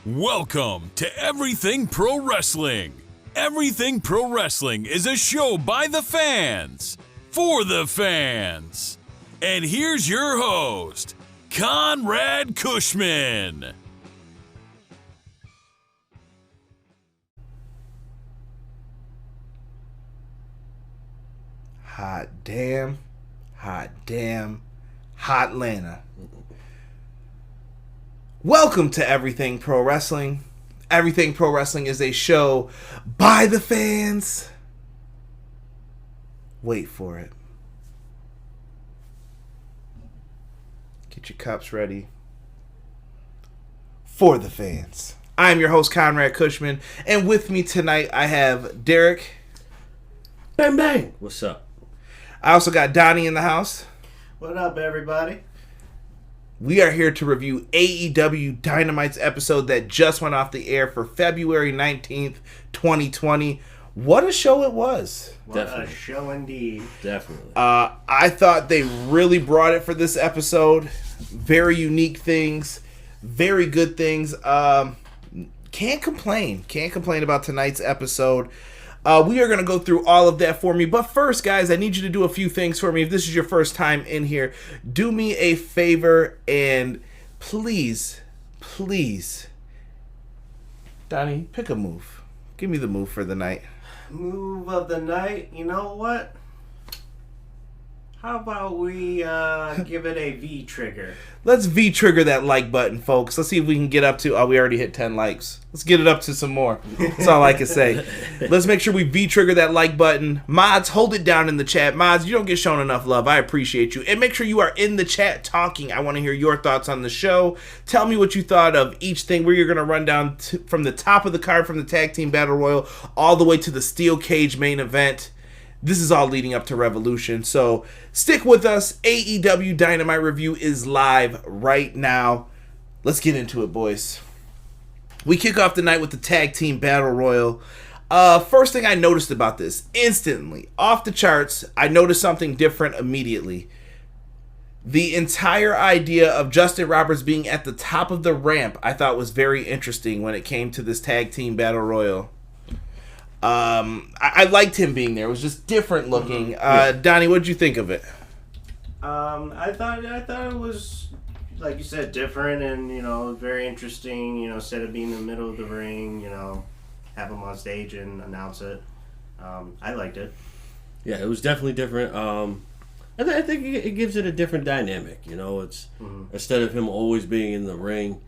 Welcome to Everything Pro Wrestling. Everything Pro Wrestling is a show by the fans, for the fans. And here's your host, Conrad Cushman. Hot damn, hot Atlanta. Welcome to Everything Pro Wrestling. Everything Pro Wrestling is a show by the fans. Wait for it. Get your cups ready. For the fans. I'm your host, Conrad Cushman, and with me tonight I have Derek. Bang, bang. What's up? I also got Donnie in the house. What up, everybody? We are here to review AEW Dynamite's episode that just went off the air for February 19th, 2020. What a show it was. Definitely. A show indeed. Definitely. I thought they really brought it for this episode. Very unique things. Very good things. Can't complain. Can't complain about tonight's episode. We are going to go through all of that for me. But first, guys, I need you to do a few things for me. If this is your first time in here, do me a favor and please, Donnie, pick a move. Give me the move for the night. Move of the night. You know what? How about we give it a V trigger? Let's V-trigger that like button, folks. Let's see if we can get up to... Oh, we already hit 10 likes. Let's get it up to some more. That's all I can say. Let's make sure we V-trigger that like button. Mods, hold it down in the chat. Mods, you don't get shown enough love. I appreciate you. And make sure you are in the chat talking. I want to hear your thoughts on the show. Tell me what you thought of each thing. We're going to run down from the top of the card, from the Tag Team Battle Royal, all the way to the Steel Cage main event. This is all leading up to Revolution, so stick with us. AEW Dynamite review is live right now. Let's get into it, boys. We kick off the night with the Tag Team Battle Royal. First thing I noticed about this, instantly, off the charts, I noticed something different immediately. The entire idea of Justin Roberts being at the top of the ramp, I thought was very interesting when it came to this Tag Team Battle Royal. I liked him being there. It was just different looking. Donnie, what did you think of it? I thought it was, like you said, different and very interesting. Instead of being in the middle of the ring, have him on stage and announce it. I liked it. Yeah, it was definitely different. I think it gives it a different dynamic. It's instead of him always being in the ring,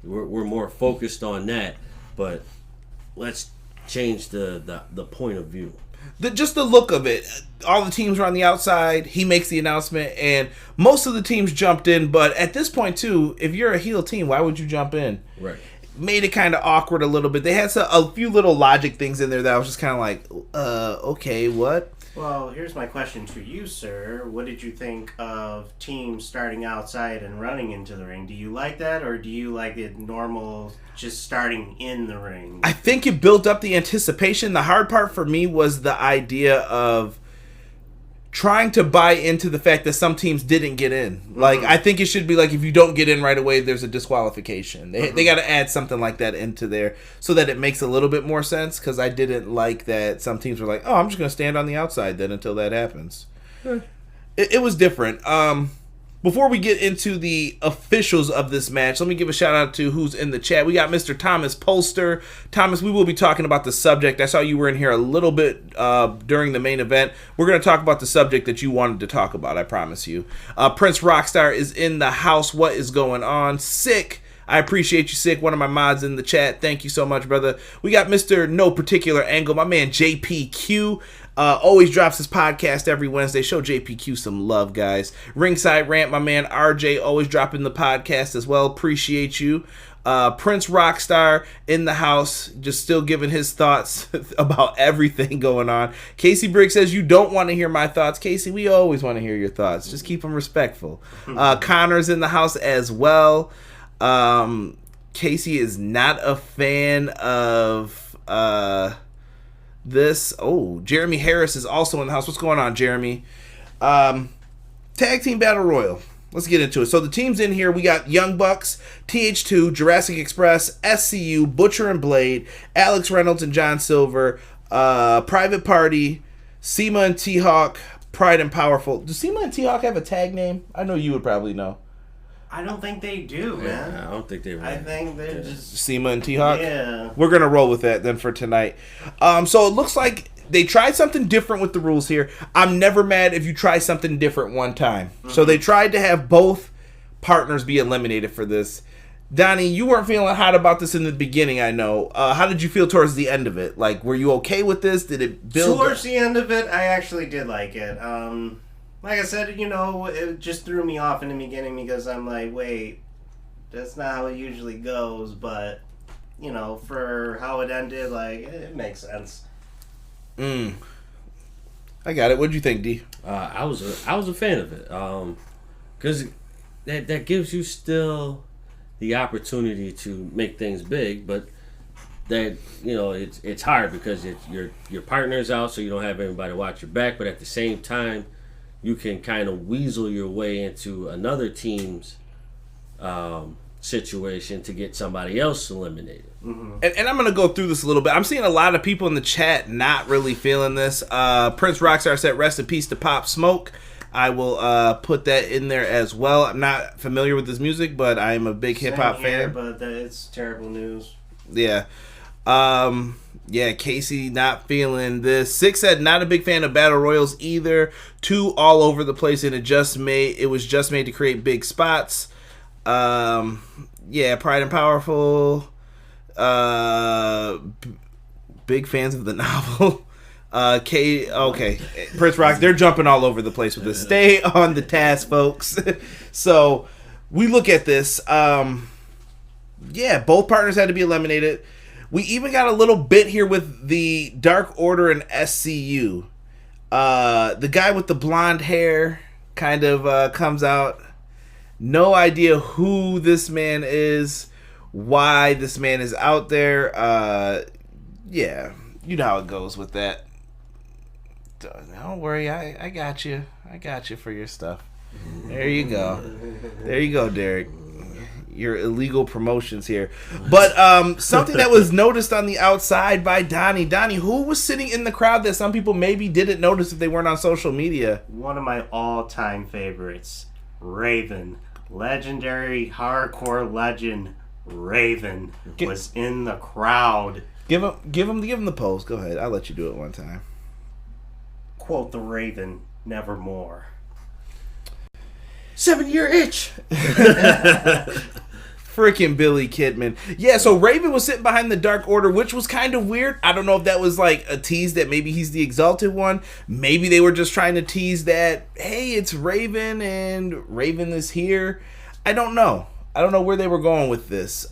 we're more focused on that. But let's change the point of view. Just the look of it. All the teams are on the outside. He makes the announcement, and most of the teams jumped in. But at this point, too, if you're a heel team, why would you jump in? Right. Made it kind of awkward a little bit. They had a few little logic things in there that I was just kind of like, okay, what? Well, here's my question to you, sir. What did you think of teams starting outside and running into the ring? Do you like that, or do you like it normal, just starting in the ring? I think it built up the anticipation. The hard part for me was the idea of trying to buy into the fact that some teams didn't get in. Like, I think it should be like, if you don't get in right away, there's a disqualification. They got to add something like that into there so that it makes a little bit more sense, because I didn't like that some teams were like, oh, I'm just going to stand on the outside then until that happens. It was different. Before we get into the officials of this match, let me give a shout out to who's in the chat. We got Mr. Thomas Polster. Thomas, we will be talking about the subject. I saw you were in here a little bit during the main event. We're going to talk about the subject that you wanted to talk about, I promise you. Prince Rockstar is in the house. What is going on? Sick. I appreciate you, Sick. One of my mods in the chat. Thank you so much, brother. We got Mr. No Particular Angle. My man JPQ. Always drops his podcast every Wednesday. Show JPQ some love, guys. Ringside Rant, my man RJ, always dropping the podcast as well. Appreciate you. Prince Rockstar in the house, just still giving his thoughts about everything going on. Casey Briggs says, you don't want to hear my thoughts. Casey, we always want to hear your thoughts. Just keep them respectful. Connor's in the house as well. Casey is not a fan of this. Oh, Jeremy Harris is also in the house. What's going on, Jeremy? Tag Team Battle Royal. let's get into it. So the teams in here, we got Young Bucks, TH2, Jurassic Express, SCU, Butcher and Blade, Alex Reynolds and John Silver, Private Party, SEMA and T-Hawk, Pride and Powerful. Do SEMA and T-Hawk have a tag name? I know you would probably know. I don't think they do, man. I don't think they really. I think they're just SEMA and T-Hawk? Yeah. We're going to roll with that then for tonight. So it looks like they tried something different with the rules here. I'm never mad if you try something different one time. Mm-hmm. So they tried to have both partners be eliminated for this. Donnie, you weren't feeling hot about this in the beginning, I know. How did you feel towards the end of it? Like, were you okay with this? Did it build? Towards the end of it, I actually did like it. Like I said, it just threw me off in the beginning because I'm like, wait, that's not how it usually goes. But, for how it ended, like, it makes sense. I got it. What'd you think, D? I was a fan of it. Because that gives you still the opportunity to make things big, but that it's hard because your partner's out, so you don't have everybody watch your back. But at the same time, you can kind of weasel your way into another team's situation to get somebody else eliminated. Mm-hmm. And I'm going to go through this a little bit. I'm seeing a lot of people in the chat not really feeling this. Prince Rockstar said, rest in peace to Pop Smoke. I will put that in there as well. I'm not familiar with this music, but I'm a big hip-hop fan. But it's terrible news. Yeah. Casey not feeling this. Six said not a big fan of battle royals either. 2 all over the place, and it was just made to create big spots. Pride and Powerful. Big fans of the novel. Prince Rock, they're jumping all over the place with this. Stay on the task, folks. So we look at this. Both partners had to be eliminated. We even got a little bit here with the Dark Order and SCU. The guy with the blonde hair kind of comes out. No idea who this man is, why this man is out there. You know how it goes with that. Don't worry, I got you. I got you for your stuff. There you go. There you go, Derek. Your illegal promotions here. But something that was noticed on the outside by Donnie. Donnie, who was sitting in the crowd that some people maybe didn't notice if they weren't on social media? One of my all-time favorites, Raven. Legendary hardcore legend Raven was in the crowd. Give him the pose. Go ahead. I'll let you do it one time. Quote the Raven, nevermore. 7-year itch. Freaking Billy Kidman. Yeah, so Raven was sitting behind the Dark Order, which was kind of weird. I don't know if that was like a tease that maybe he's the Exalted One. Maybe they were just trying to tease that, hey, it's Raven and Raven is here. I don't know. I don't know where they were going with this.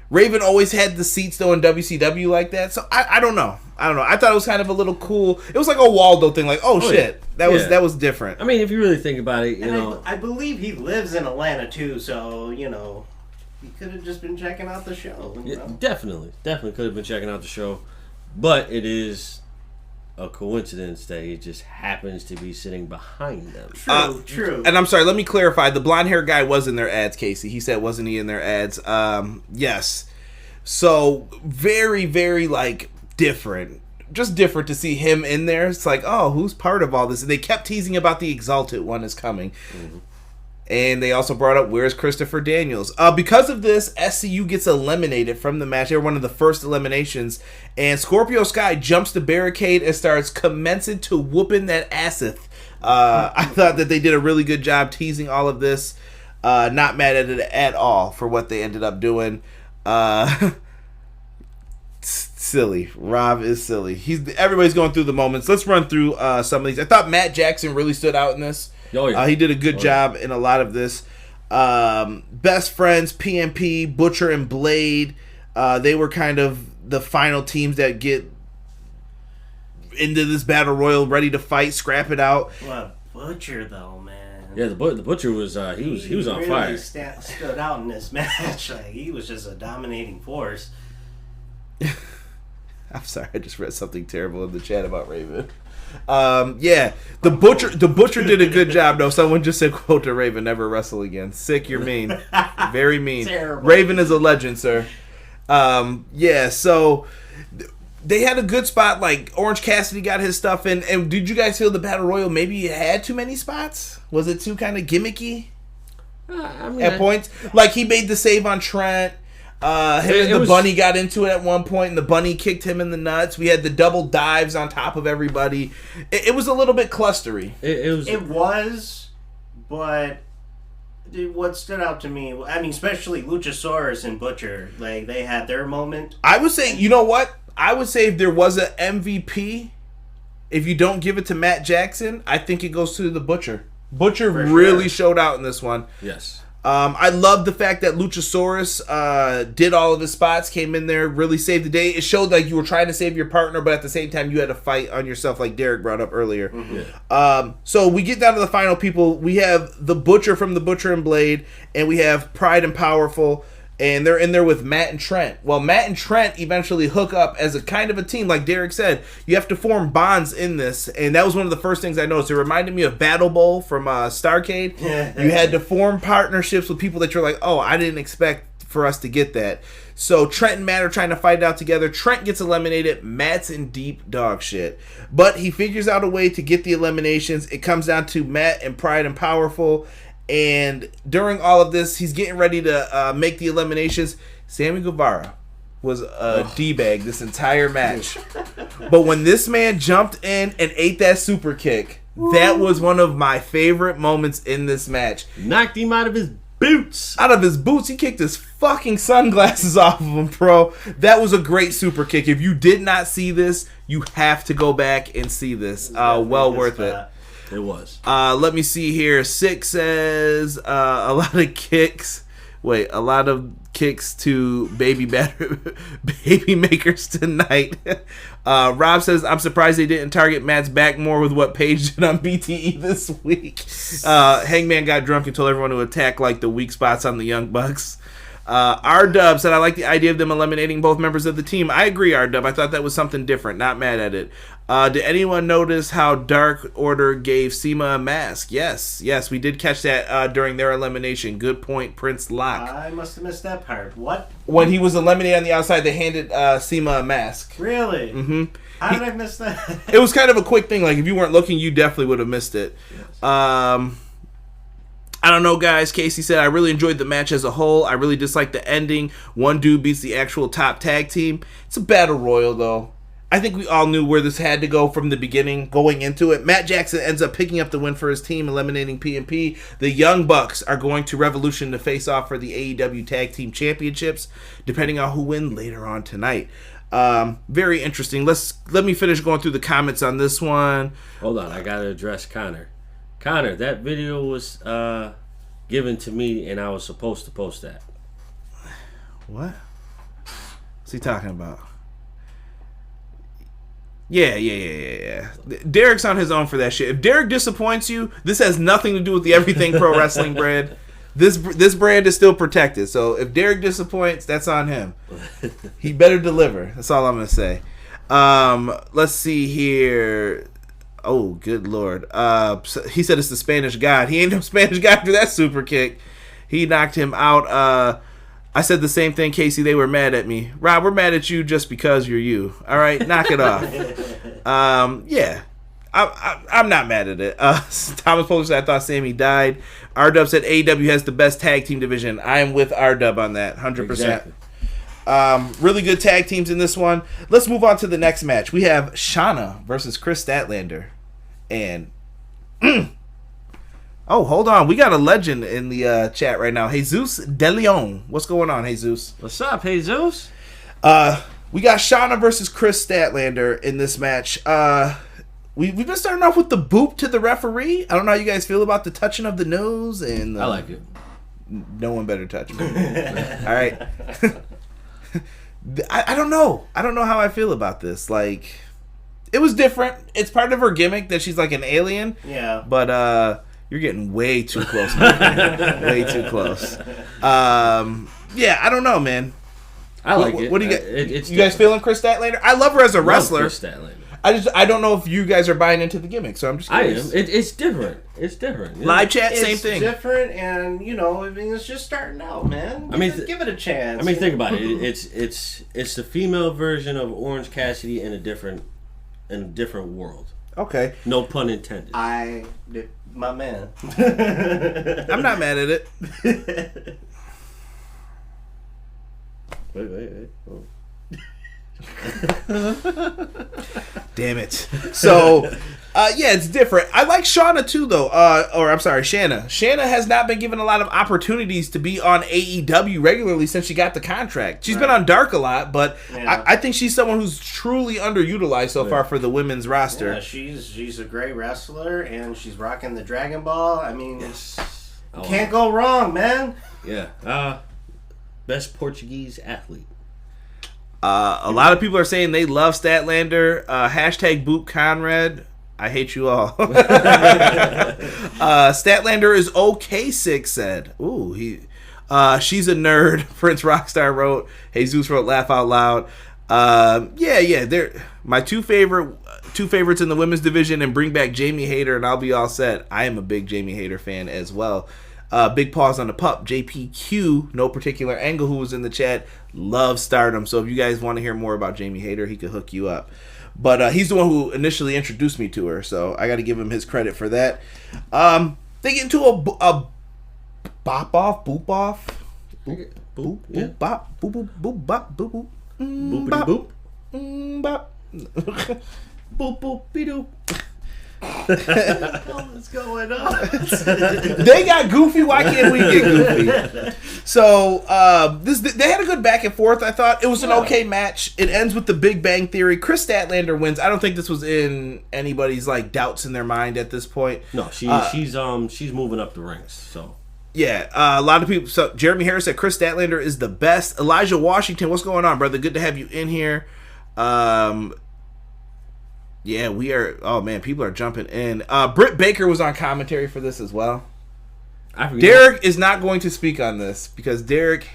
Raven always had the seats though in WCW like that, so I don't know. I thought it was kind of a little cool. It was like a Waldo thing, like, oh shit, that was different. I mean, if you really think about it, I believe he lives in Atlanta too, so he could have just been checking out the show. Definitely could have been checking out the show, but it is a coincidence that he just happens to be sitting behind them. True. And I'm sorry, let me clarify. The blonde hair guy was in their ads, Casey. He said, wasn't he in their ads? Yes. So very, very different. Just different to see him in there. It's like, oh, who's part of all this? And they kept teasing about the Exalted One is coming. Mm-hmm. And they also brought up, where's Christopher Daniels? Because of this, SCU gets eliminated from the match. They were one of the first eliminations. And Scorpio Sky jumps the barricade and starts commencing to whooping that asseth. I thought that they did a really good job teasing all of this. Not mad at it at all for what they ended up doing. Silly. Rob is silly. Everybody's going through the moments. Let's run through some of these. I thought Matt Jackson really stood out in this. Oh, yeah. He did a good job in a lot of this. Best Friends, PMP, Butcher, and Blade. They were kind of the final teams that get into this battle royal, ready to fight, scrap it out. Well, Butcher though, man. Yeah, the Butcher was he was on really fire. Stood out in this match. He was just a dominating force. I'm sorry, I just read something terrible in the chat about Raven. Yeah, the butcher did a good job though. Someone just said, "Quote to Raven, never wrestle again." Sick, you're mean, very mean. Terrible. Raven is a legend, sir. Yeah, so they had a good spot. Like Orange Cassidy got his stuff in. And did you guys feel the Battle Royal maybe it had too many spots? Was it too kind of gimmicky at points? Like he made the save on Trent. Bunny got into it at one point, and the Bunny kicked him in the nuts. We had the double dives on top of everybody. It was a little bit clustery. It was, but what stood out to me, I mean, especially Luchasaurus and Butcher, like they had their moment. I would say, you know what? I would say if there was an MVP, if you don't give it to Matt Jackson, I think it goes to the Butcher. Butcher really showed out in this one. Yes. I love the fact that Luchasaurus did all of his spots, came in there, really saved the day. It showed like you were trying to save your partner, but at the same time you had to fight on yourself, like Derek brought up earlier. Mm-hmm. Yeah. So we get down to the final people. We have the Butcher from the Butcher and Blade, and we have Pride and Powerful, and they're in there with Matt and Trent. Well, Matt and Trent eventually hook up as a kind of a team. Like Derek said, you have to form bonds in this, and that was one of the first things I noticed. It reminded me of Battle Bowl from Starrcade. You had to form partnerships with people that you're like, oh, I didn't expect for us to get that. So Trent and Matt are trying to fight it out together. Trent gets eliminated. Matt's in deep dog shit. But he figures out a way to get the eliminations. It comes down to Matt and Pride and Powerful. And during all of this, he's getting ready to make the eliminations. Sammy Guevara was a D-bag this entire match. But when this man jumped in and ate that super kick, that was one of my favorite moments in this match. Knocked him out of his boots. Out of his boots. He kicked his fucking sunglasses off of him, bro. That was a great super kick. If you did not see this, you have to go back and see this. Well worth it. It was. Let me see here. Six says a lot of kicks. Wait, a lot of kicks to baby makers tonight. Rob says, I'm surprised they didn't target Matt's back more with what Paige did on BTE this week. Hangman got drunk and told everyone to attack like the weak spots on the Young Bucks. R-Dub said, I like the idea of them eliminating both members of the team. I agree, R-Dub. I thought that was something different. Not mad at it. Did anyone notice how Dark Order gave Seema a mask? Yes, we did catch that during their elimination. Good point, Prince Locke. I must have missed that part. What? When he was eliminated on the outside, they handed Seema a mask. Really? Mm-hmm. How did I miss that? It was kind of a quick thing. Like, if you weren't looking, you definitely would have missed it. Yes. I don't know, guys. Casey said, I really enjoyed the match as a whole. I really disliked the ending. One dude beats the actual top tag team. It's a battle royal, though. I think we all knew where this had to go from the beginning, going into it. Matt Jackson ends up picking up the win for his team, eliminating P&P. The Young Bucks are going to Revolution to face off for the AEW Tag Team Championships, depending on who wins later on tonight. Very interesting. Let me finish going through the comments on this one. Hold on, I gotta address Connor. Connor, that video was given to me, and I was supposed to post that. What? What's he talking about? Yeah. Derek's on his own for that shit. If Derek disappoints you, this has nothing to do with the Everything Pro Wrestling brand. This brand is still protected. So if Derek disappoints, that's on him. He better deliver. That's all I'm gonna say. Let's see here. Oh, good lord. He said it's the Spanish God. He ain't no Spanish God after that super kick. He knocked him out. I said the same thing, Casey. They were mad at me. Rob, we're mad at you just because you're you. All right, knock it off. Yeah, I'm not mad at it. Thomas Polar said, I thought Sammy died. R-Dub said AEW has the best tag team division. I am with R-Dub on that, 100%. Exactly. Really good tag teams in this one. Let's move on to the next match. We have Shauna versus Chris Statlander. And... Oh, hold on. We got a legend in the chat right now. Jesus De Leon. What's going on, Jesus? What's up, Jesus? We got Shauna versus Chris Statlander in this match. We've been starting off with the boop to the referee. I don't know how you guys feel about the touching of the nose. And I like it. No one better touch me. All right. I don't know. I don't know how I feel about this. Like, it was different. It's part of her gimmick that she's like an alien. Yeah. But, you're getting way too close, man. Way too close. Yeah, I don't know, man. I like it. What do you It's you guys feeling Chris Statlander? I love her as a wrestler. Chris Statlander. I don't know if you guys are buying into the gimmick, so I'm just curious. I am. It's different. It's different. Live chat, same thing. It's different, and I mean, it's just starting out, man. Give it a chance. I mean, think about it. It's the female version of Orange Cassidy in a different world. Okay. No pun intended. My man. I'm not mad at it. Wait. Oh. Damn it. So, yeah, it's different. I like Shauna too, though. Shanna. Shanna has not been given a lot of opportunities to be on AEW regularly since she got the contract. She's been on Dark a lot, but I think she's someone who's truly underutilized so far for the women's roster. Yeah, she's a great wrestler, and she's rocking the Dragon Ball. I mean, can't go wrong, man. Yeah. Best Portuguese athlete. A lot of people are saying they love Statlander. Hashtag Boop Conrad. I hate you all. Statlander is okay, Six said. Ooh, she's a nerd. Prince Rockstar wrote. Jesus wrote laugh out loud. Yeah. They're my two favorites in the women's division, and bring back Jamie Hayter and I'll be all set. I am a big Jamie Hayter fan as well. Big pause on the pup. JPQ, no particular angle, who was in the chat, loves Stardom. So if you guys want to hear more about Jamie Hayter, he could hook you up. But he's the one who initially introduced me to her, so I got to give him his credit for that. They get into a boop off, boop, bop, boop, boop, bop, boop, boop, Boopity boop. bop. Boop boop be doop. What's going on? They got goofy. Why can't we get goofy? So they had a good back and forth. I thought it was an okay match. It ends with the Big Bang Theory. Chris Statlander wins. I don't think this was in anybody's doubts in their mind at this point. No, she's moving up the ranks. So yeah, a lot of people. So Jeremy Harris said Chris Statlander is the best. Elijah Washington, what's going on, brother? Good to have you in here. Yeah, we are. Oh man, people are jumping in. Britt Baker was on commentary for this as well. Derek is not going to speak on this because Derek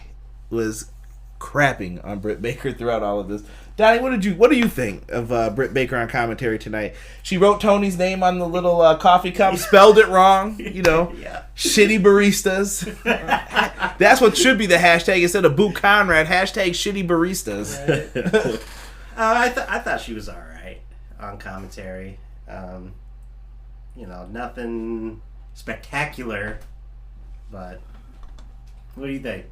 was crapping on Britt Baker throughout all of this. Donnie, what do you think of Britt Baker on commentary tonight? She wrote Tony's name on the little coffee cup, spelled it wrong. Shitty baristas. That's what should be the hashtag instead of Boo Conrad. Hashtag shitty baristas. I thought she was alright on commentary. Nothing spectacular, but what do you think?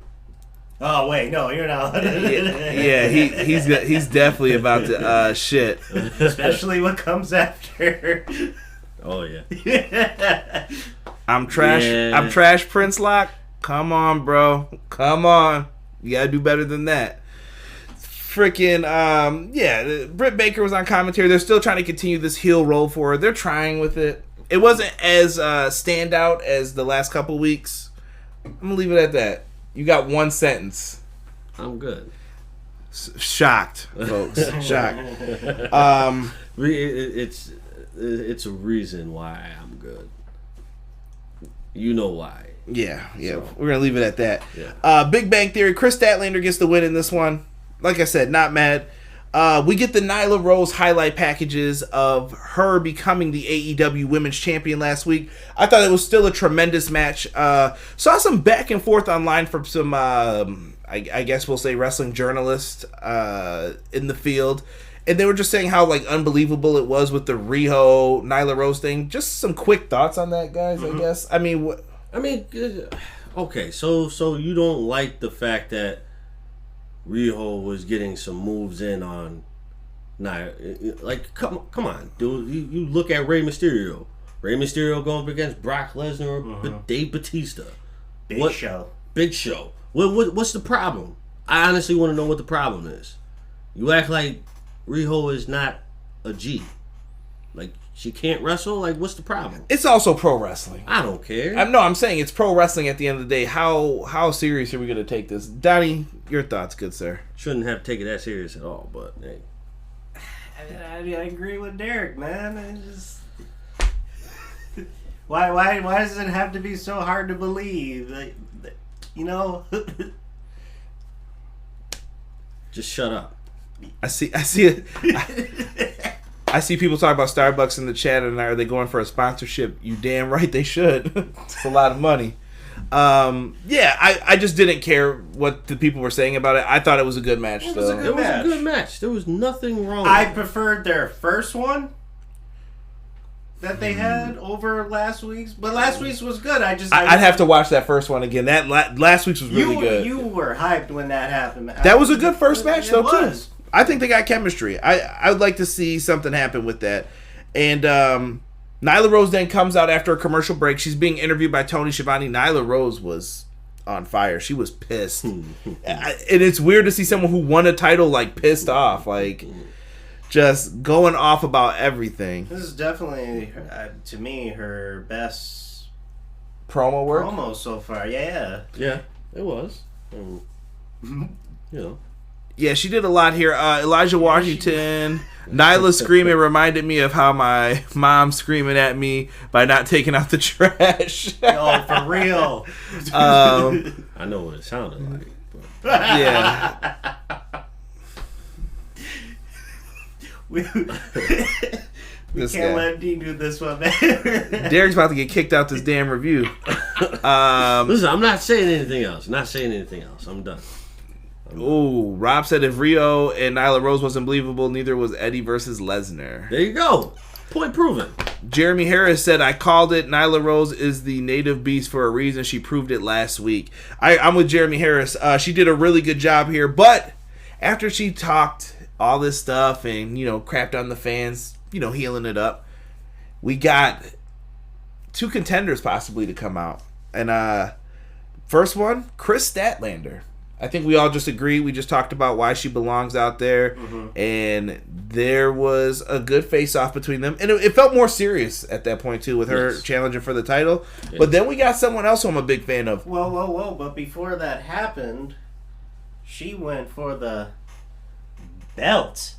Oh wait, no, you're not. Yeah, he's definitely about to shit. Especially what comes after. Oh yeah. I'm trash. Yeah. I'm trash. Prince Lock. Come on, bro. Come on. You gotta do better than that. Freaking Britt Baker was on commentary. They're still trying to continue this heel role for her. They're trying with it. It wasn't as standout as the last couple weeks. I'm gonna leave it at that. You got one sentence. I'm good. Shocked, folks. Shocked. It's a reason why I'm good. You know why. Yeah. So. We're gonna leave it at that. Yeah. Big Bang Theory. Chris Statlander gets the win in this one. Like I said, not mad. We get the Nyla Rose highlight packages of her becoming the AEW Women's Champion last week. I thought it was still a tremendous match. Saw some back and forth online from some, I guess we'll say, wrestling journalists in the field. And they were just saying how unbelievable it was with the Riho Nyla Rose thing. Just some quick thoughts on that, guys. Mm-hmm. I guess. Okay. So you don't like the fact that Riho was getting some moves in on Nyla. Come on, dude. You look at Rey Mysterio. Rey Mysterio going up against Brock Lesnar or Dave Batista. Big show. What's the problem? I honestly want to know what the problem is. You act like Riho is not a G. She can't wrestle? What's the problem? It's also pro wrestling. I don't care. I'm saying it's pro wrestling at the end of the day. How serious are we going to take this? Donnie, your thoughts, good sir. Shouldn't have to take it that serious at all, but hey. I agree with Derek, man. Why does it have to be so hard to believe? Just shut up. I see it. I see people talking about Starbucks in the chat, and are they going for a sponsorship? You damn right they should. It's a lot of money. I just didn't care what the people were saying about it. I thought it was a good match. It was a good match. There was nothing wrong with I it. preferred their first one that they had over last week's, but last week's was good. I'd have to watch that first one again. That last week's was really good. You were hyped when that happened. That was a good first match, though, too. Was. I think they got chemistry. I would like to see something happen with that. And Nyla Rose then comes out after a commercial break. She's being interviewed by Tony Schiavone. Nyla Rose was on fire. She was pissed. And it's weird to see someone who won a title, like, pissed off. Like, just going off about everything. This is definitely, to me, her best promo work? Promo so far, yeah. Yeah, it was. Yeah, she did a lot here. Elijah Washington, Nyla screaming reminded me of how my mom screaming at me by not taking out the trash. Oh, for real. I know what it sounded like. But. Yeah. We can't let Dean do this one, man. Derek's about to get kicked out this damn review. Listen, I'm not saying anything else. I'm done. Ooh, Rob said if Rio and Nyla Rose wasn't believable, neither was Eddie versus Lesnar. There you go. Point proven. Jeremy Harris said, I called it. Nyla Rose is the native beast for a reason. She proved it last week. I'm with Jeremy Harris. She did a really good job here, but after she talked all this stuff and, crapped on the fans, healing it up, we got 2 contenders possibly to come out. And first one, Chris Statlander. I think we all just agree. We just talked about why she belongs out there. Mm-hmm. And there was a good face-off between them. And it felt more serious at that point, too, with her challenging for the title. Yes. But then we got someone else who I'm a big fan of. Whoa. But before that happened, she went for the belt.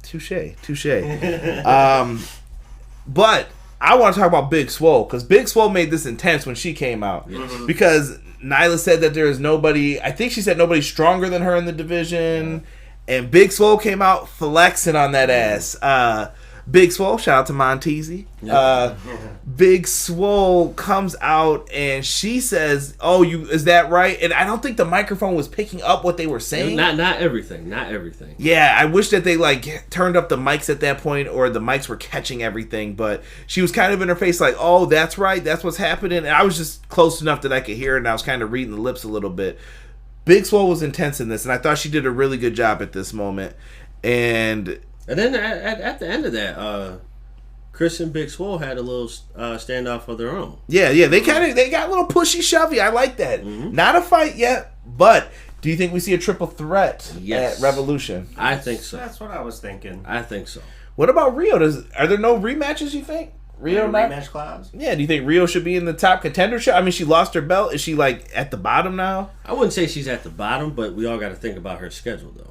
Touche. But I want to talk about Big Swole, because Big Swole made this intense when she came out. Yes. Because Nyla said that there is nobody, I think she said nobody stronger than her in the division. And Big Swole came out flexing on that ass. Big Swole, shout out to Montezzi. Big Swole comes out and she says, is that right? And I don't think the microphone was picking up what they were saying. Not everything. Yeah, I wish that they turned up the mics at that point, or the mics were catching everything. But she was kind of in her face like, oh, that's right, that's what's happening. And I was just close enough that I could hear it, and I was kind of reading the lips a little bit. Big Swole was intense in this, and I thought she did a really good job at this moment. And then at the end of that, Chris and Big Swole had a little standoff of their own. Yeah, they got a little pushy shovey. I like that. Mm-hmm. Not a fight yet, but do you think we see a triple threat at Revolution? I think so. That's what I was thinking. I think so. What about Rio? Are there no rematches, you think? Rio rematch clause? Yeah, do you think Rio should be in the top contendership? I mean, she lost her belt. Is she at the bottom now? I wouldn't say she's at the bottom, but we all got to think about her schedule, though.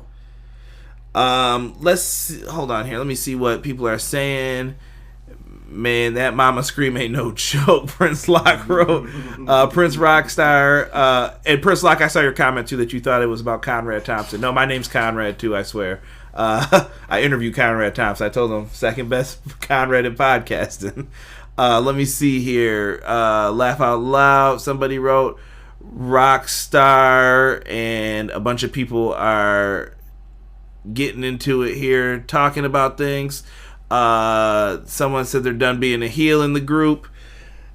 Let's see, hold on here. Let me see what people are saying. Man, that mama scream ain't no joke. Prince Lock wrote. Prince Rockstar. And Prince Lock, I saw your comment too that you thought it was about Conrad Thompson. No, my name's Conrad too, I swear. I interviewed Conrad Thompson. I told him second best Conrad in podcasting. Let me see here. Laugh out loud. Somebody wrote Rockstar, and a bunch of people are getting into it here, talking about things. Someone said they're done being a heel in the group.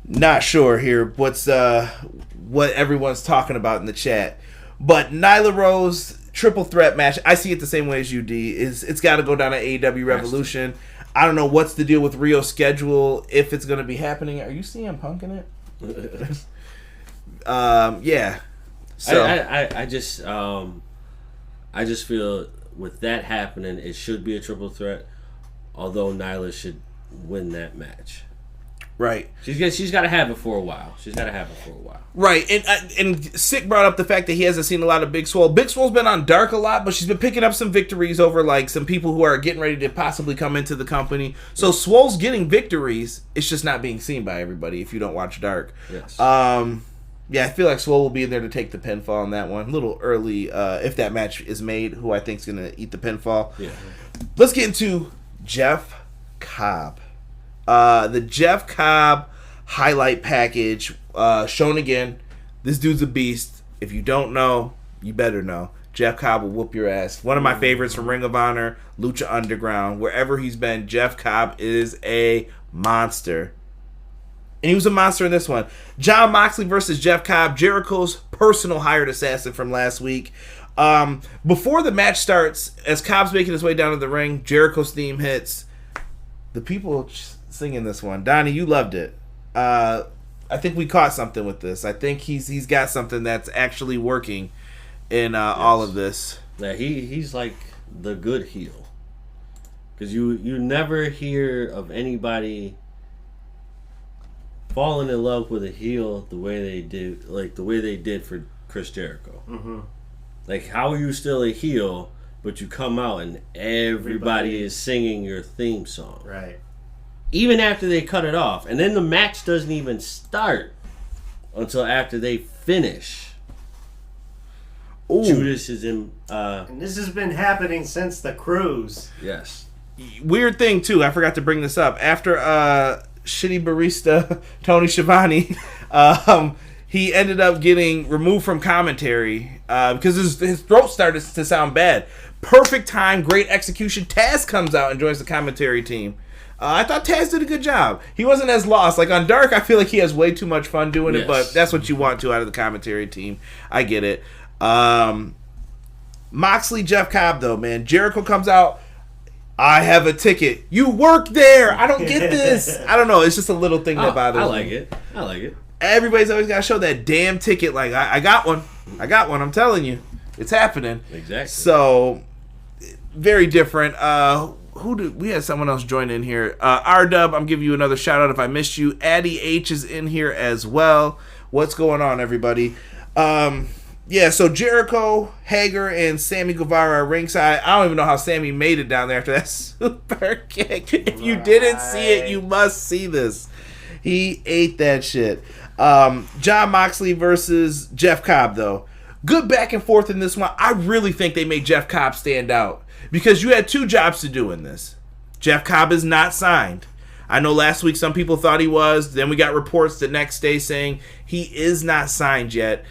Not sure here what everyone's talking about in the chat. But Nyla Rose triple threat match, I see it the same way as you, D. It's got to go down at AEW Revolution. I don't know what's the deal with Rio's schedule, if it's going to be happening. Are you CM Punk in it? Yeah. So I just feel with that happening, it should be a triple threat. Although Nyla should win that match. Right. She's got to have it for a while. Right. And Sick brought up the fact that he hasn't seen a lot of Big Swole. Big Swole's been on Dark a lot, but she's been picking up some victories over some people who are getting ready to possibly come into the company. So Swole's getting victories. It's just not being seen by everybody if you don't watch Dark. Yes. Yeah, I feel like Swole will be in there to take the pinfall on that one. A little early, if that match is made, who I think is going to eat the pinfall. Yeah. Let's get into Jeff Cobb. The Jeff Cobb highlight package shown again. This dude's a beast. If you don't know, you better know. Jeff Cobb will whoop your ass. One of my favorites from Ring of Honor, Lucha Underground. Wherever he's been, Jeff Cobb is a monster. And he was a monster in this one. Jon Moxley versus Jeff Cobb, Jericho's personal hired assassin from last week. Before the match starts, as Cobb's making his way down to the ring, Jericho's theme hits. The people singing this one. Donnie, you loved it. I think we caught something with this. I think he's got something that's actually working in all of this. Yeah, he's like the good heel. Because you never hear of anybody falling in love with a heel the way they did for Chris Jericho. Mm-hmm. Like, how are you still a heel, but you come out and everybody is singing your theme song? Right. Even after they cut it off. And then the match doesn't even start until after they finish. Ooh. Judas is in... And this has been happening since the cruise. yes. Weird thing, too. I forgot to bring this up. After shitty barista Tony Schiavone, he ended up getting removed from commentary because his throat started to sound bad. Perfect time, great execution. Taz comes out and joins the commentary team. I thought Taz did a good job. He wasn't as lost. Like on Dark, I feel like he has way too much fun doing it, but that's what you want to out of the commentary team. I get it. Moxley, Jeff Cobb, though, man. Jericho comes out. I have a ticket. You work there. I don't get this. I don't know. It's just a little thing that bothers me. I like it. Everybody's always got to show that damn ticket. Like, I got one. I'm telling you. It's happening. Exactly. So, very different. We had someone else join in here. R-Dub, I'm giving you another shout out if I missed you. Addie H is in here as well. What's going on, everybody? Yeah, so Jericho, Hager, and Sammy Guevara are ringside. I don't even know how Sammy made it down there after that super kick. If you didn't see it, you must see this. He ate that shit. Jon Moxley versus Jeff Cobb, though. Good back and forth in this one. I really think they made Jeff Cobb stand out because you had two jobs to do in this. Jeff Cobb is not signed. I know last week some people thought he was. Then we got reports the next day saying he is not signed yet.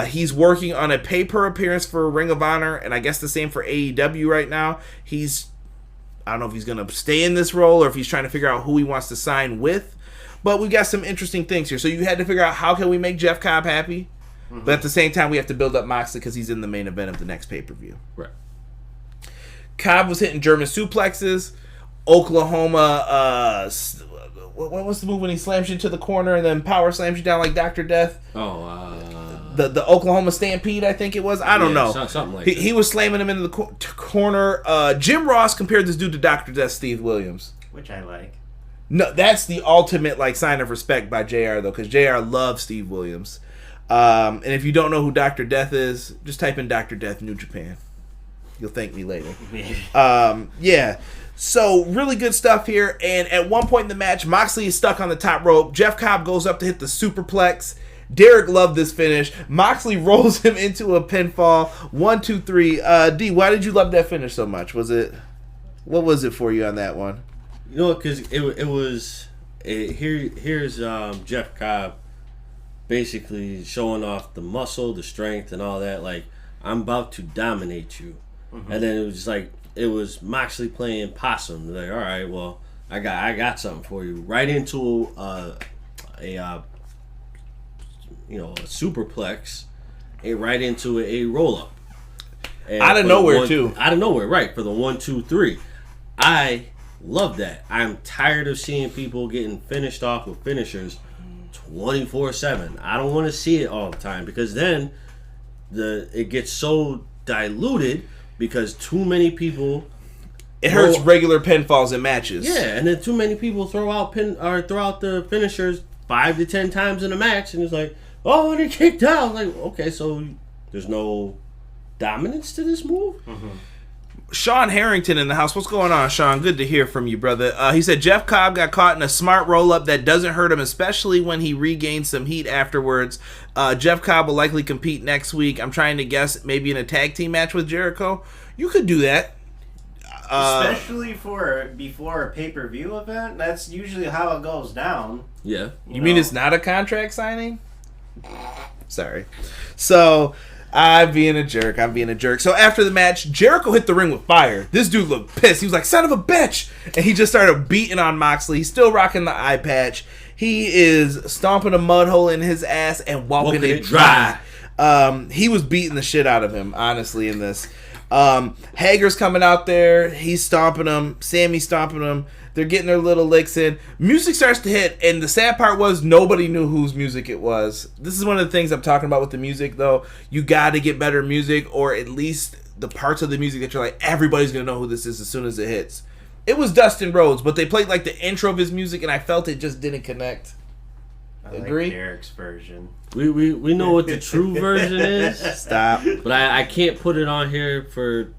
He's working on a pay-per-appearance for Ring of Honor, and I guess the same for AEW right now. I don't know if he's going to stay in this role or if he's trying to figure out who he wants to sign with. But we got some interesting things here. So you had to figure out how can we make Jeff Cobb happy, but at the same time we have to build up Moxley because he's in the main event of the next pay-per-view. Right. Cobb was hitting German suplexes. Oklahoma, what was the move when he slams you into the corner and then power slams you down like Dr. Death? The Oklahoma Stampede, I think it was. I don't know. Something like that. He was slamming him into the corner. Jim Ross compared this dude to Dr. Death Steve Williams. Which I like. No, that's the ultimate sign of respect by JR, though, because JR loves Steve Williams. And if you don't know who Dr. Death is, just type in Dr. Death New Japan. You'll thank me later. Yeah. So, really good stuff here. And at one point in the match, Moxley is stuck on the top rope. Jeff Cobb goes up to hit the superplex. Derek loved this finish. Moxley rolls him into a pinfall. 1, 2, 3. D, why did you love that finish so much? What was it for you on that one? You know, because here's Jeff Cobb basically showing off the muscle, the strength, and all that. Like, I'm about to dominate you. Mm-hmm. And then it was just like, it was Moxley playing possum. Like, all right, well, I got something for you. Right into a superplex, right into a roll up. Out of nowhere, too. Out of nowhere, right, for the 1, 2, 3. I love that. I'm tired of seeing people getting finished off with finishers 24/7. I don't want to see it all the time because then it gets so diluted because too many people. It hurts regular pinfalls in matches. Yeah, and then too many people throw out the finishers 5 to 10 times in a match, and it's like, oh, and he kicked out. Like, okay, so there's no dominance to this move. Mm-hmm. Sean Harrington in the house. What's going on, Sean? Good to hear from you, brother. He said Jeff Cobb got caught in a smart roll-up that doesn't hurt him, especially when he regains some heat afterwards. Jeff Cobb will likely compete next week. I'm trying to guess maybe in a tag team match with Jericho. You could do that. Especially before a pay-per-view event. That's usually how it goes down. Yeah. You mean it's not a contract signing? Sorry. So... I'm being a jerk. So after the match, Jericho hit the ring with fire. This dude looked pissed. He was like, son of a bitch. And he just started beating on Moxley. He's still rocking the eye patch. He is stomping a mud hole in his ass and walking it dry. He was beating the shit out of him, honestly, in this. Hager's coming out there. He's stomping him. Sammy's stomping him. They're getting their little licks in. Music starts to hit, and the sad part was nobody knew whose music it was. This is one of the things I'm talking about with the music, though. You got to get better music, or at least the parts of the music that you're like, everybody's going to know who this is as soon as it hits. It was Dustin Rhodes, but they played like the intro of his music, and I felt it just didn't connect. Agree? Like Derek's version. We know what the true version is. Stop. But I can't put it on here for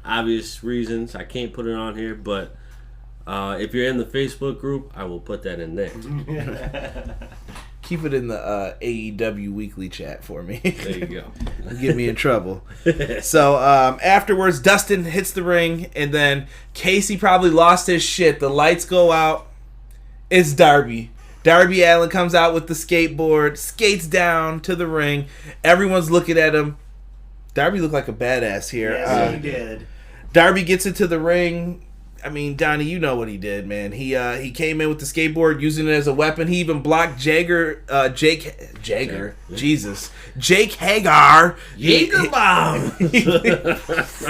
obvious reasons. I can't put it on here, but if you're in the Facebook group, I will put that in there. Keep it in the AEW weekly chat for me. There you go. Get me in trouble. So afterwards, Dustin hits the ring, and then Casey probably lost his shit. The lights go out. It's Darby. Darby Allin comes out with the skateboard, skates down to the ring. Everyone's looking at him. Darby looked like a badass here. Yes, he did. Darby gets into the ring. I mean, Donnie, you know what he did, man. He came in with the skateboard, using it as a weapon. He even blocked Jake Hagar. Jaeger bomb.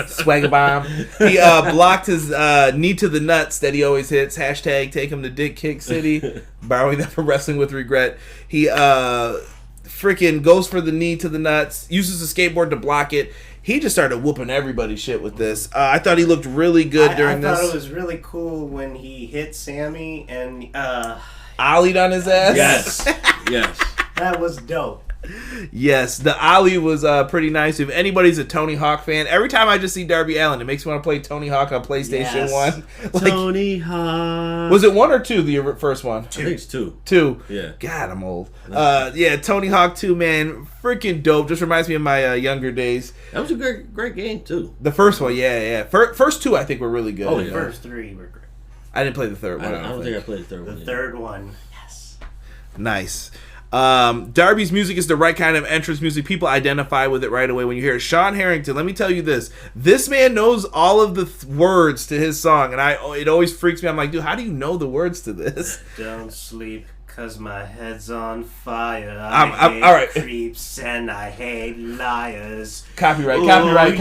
Swagger bomb. He blocked his knee to the nuts that he always hits. Hashtag take him to Dick Kick City. Borrowing that from Wrestling with Regret. He freaking goes for the knee to the nuts. Uses the skateboard to block it. He just started whooping everybody's shit with this. I thought he looked really good during this. I thought it was really cool when he hit Sammy and ollied on his ass. Yes. That was dope. Yes, the ollie was pretty nice. If anybody's a Tony Hawk fan, every time I just see Darby Allin, it makes me want to play Tony Hawk on PlayStation 1. Like, Tony Hawk. Was it 1 or 2, the first one? I think it's 2. 2. Yeah. God, I'm old. Yeah, Tony Hawk 2, man. Freaking dope. Just reminds me of my younger days. That was a great game, too. The first one, yeah. First 2, I think, were really good. Oh, The yeah. first 3 were great. I didn't play the third one. I don't think I played the third The one. third one, yes. Nice. Darby's music is the right kind of entrance music. People identify with it right away when you hear it. Sean Harrington, let me tell you this. This man knows all of the words to his song, and it always freaks me. I'm like, dude, how do you know the words to this? Don't sleep, 'cause my head's on fire. I'm hate all right. creeps and I hate liars. Copyright. I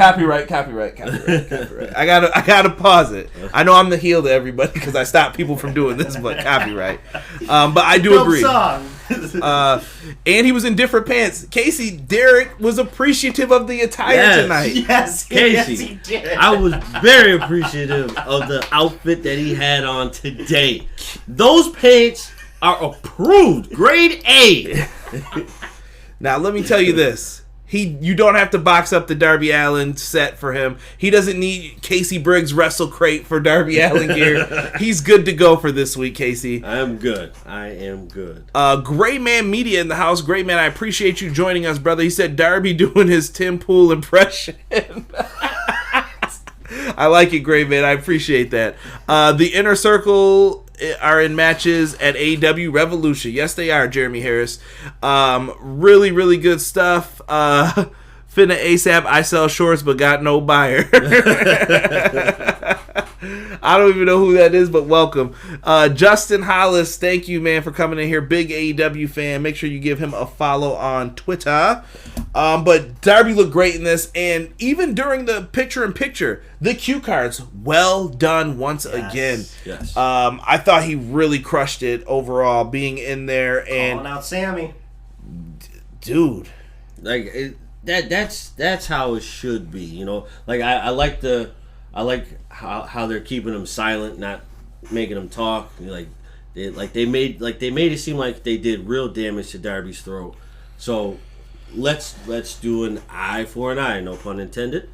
gotta pause it. I know I'm the heel to everybody because I stop people from doing this, but copyright. But I do agree. Song. And he was in different pants. Casey, Derek was appreciative of the attire tonight. Yes, Casey, yes, he did. I was very appreciative of the outfit that he had on today. Those pants are approved. Grade A. Now, let me tell you this. You don't have to box up the Darby Allin set for him. He doesn't need Casey Briggs' Wrestle Crate for Darby Allin gear. He's good to go for this week, Casey. I am good. Gray Man Media in the house. Gray Man, I appreciate you joining us, brother. He said Darby doing his Tim Pool impression. I like it, Gray Man. I appreciate that. The Inner Circle are in matches at AEW Revolution. Yes, they are, Jeremy Harris. Really, really good stuff. Finna ASAP, I sell shorts but got no buyer. I don't even know who that is, but welcome. Justin Hollis, thank you, man, for coming in here. Big AEW fan. Make sure you give him a follow on Twitter. But Darby looked great in this, and even during the picture-in-picture, the cue cards, well done once again. Yes. I thought he really crushed it overall, being in there. And calling out Sammy. Dude. Like, that's how it should be, you know? Like, I like how they're keeping him silent, not making him talk. They made it seem like they did real damage to Darby's throat. So let's do an eye for an eye, no pun intended.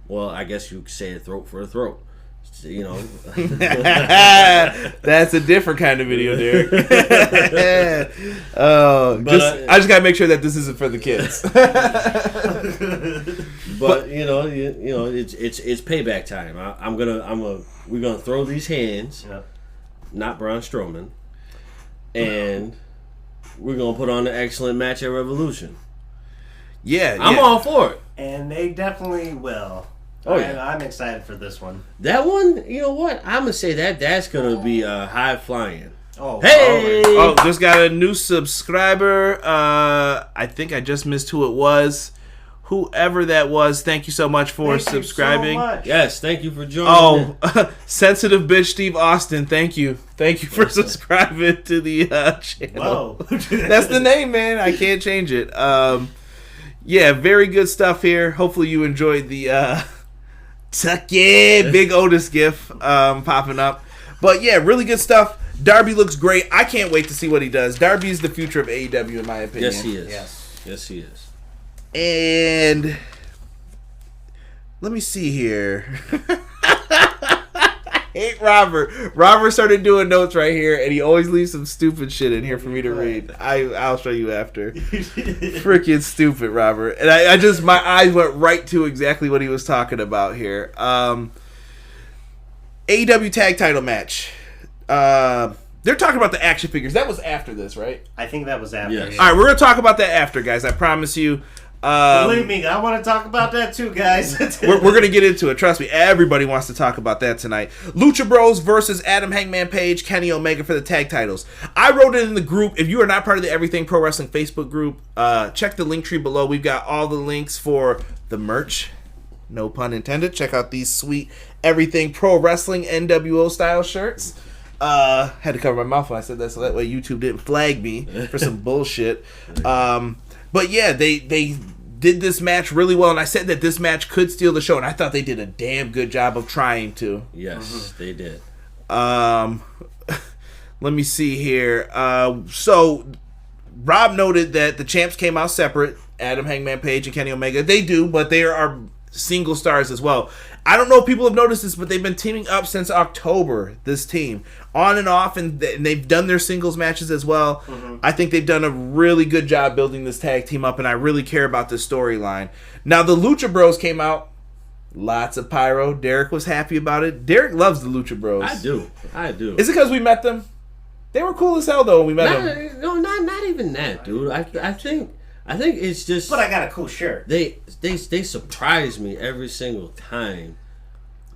Well, I guess you could say a throat for a throat. You know. That's a different kind of video, Derek. I just gotta make sure that this isn't for the kids. But you know, it's payback time. We're gonna throw these hands, not Braun Strowman, and we're gonna put on an excellent match at Revolution. Yeah, I'm all for it, and they definitely will. Oh yeah, I'm excited for this one. That one, you know what? I'm gonna say that's gonna be high flying. Oh, hey! Oh, just got a new subscriber. I think I just missed who it was. Whoever that was, thank you so much for subscribing. You so much. Yes, thank you for joining. Oh, sensitive bitch Steve Austin, thank you for subscribing to the channel. Whoa, that's the name, man. I can't change it. Yeah, very good stuff here. Hopefully you enjoyed the Big Otis gif popping up. But yeah, really good stuff. Darby looks great. I can't wait to see what he does. Darby is the future of AEW in my opinion. Yes, he is. Yes, he is. And let me see here. I hate Robert. Robert started doing notes right here, and he always leaves some stupid shit in here for me to read. I'll show you after. Freaking stupid, Robert. And I just, my eyes went right to exactly what he was talking about here. AEW tag title match. They're talking about the action figures. That was after this, right? I think that was after. Yes. Yeah. All right, we're going to talk about that after, guys. I promise you. Believe me, I want to talk about that too, guys. we're going to get into it. Trust me, everybody wants to talk about that tonight. Lucha Bros versus Adam Hangman Page, Kenny Omega for the tag titles. I wrote it in the group. If you are not part of the Everything Pro Wrestling Facebook group, check the link tree below. We've got all the links for the merch. No pun intended. Check out these sweet Everything Pro Wrestling NWO style shirts. Had to cover my mouth when I said that so that way YouTube didn't flag me for some bullshit. But yeah, they did this match really well, and I said that this match could steal the show, and I thought they did a damn good job of trying to. Yes, they did. Let me see here. So Rob noted that the champs came out separate, Adam Hangman Page and Kenny Omega. They do, but they are single stars as well. I don't know if people have noticed this, but they've been teaming up since October, this team. On and off, and they've done their singles matches as well. Mm-hmm. I think they've done a really good job building this tag team up, and I really care about this storyline. Now, the Lucha Bros came out. Lots of pyro. Derek was happy about it. Derek loves the Lucha Bros. I do. Is it because we met them? They were cool as hell, though, when we met them. No, not even that, dude. I think it's just... But I got a cool shirt. They surprise me every single time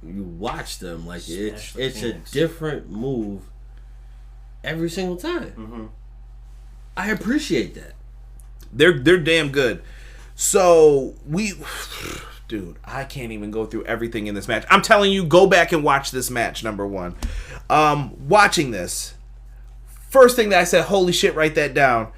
you watch them. Like, it's a different move every single time. Mm-hmm. I appreciate that. They're damn good. So, dude, I can't even go through everything in this match. I'm telling you, go back and watch this match, number one. Watching this, first thing that I said, holy shit, write that down.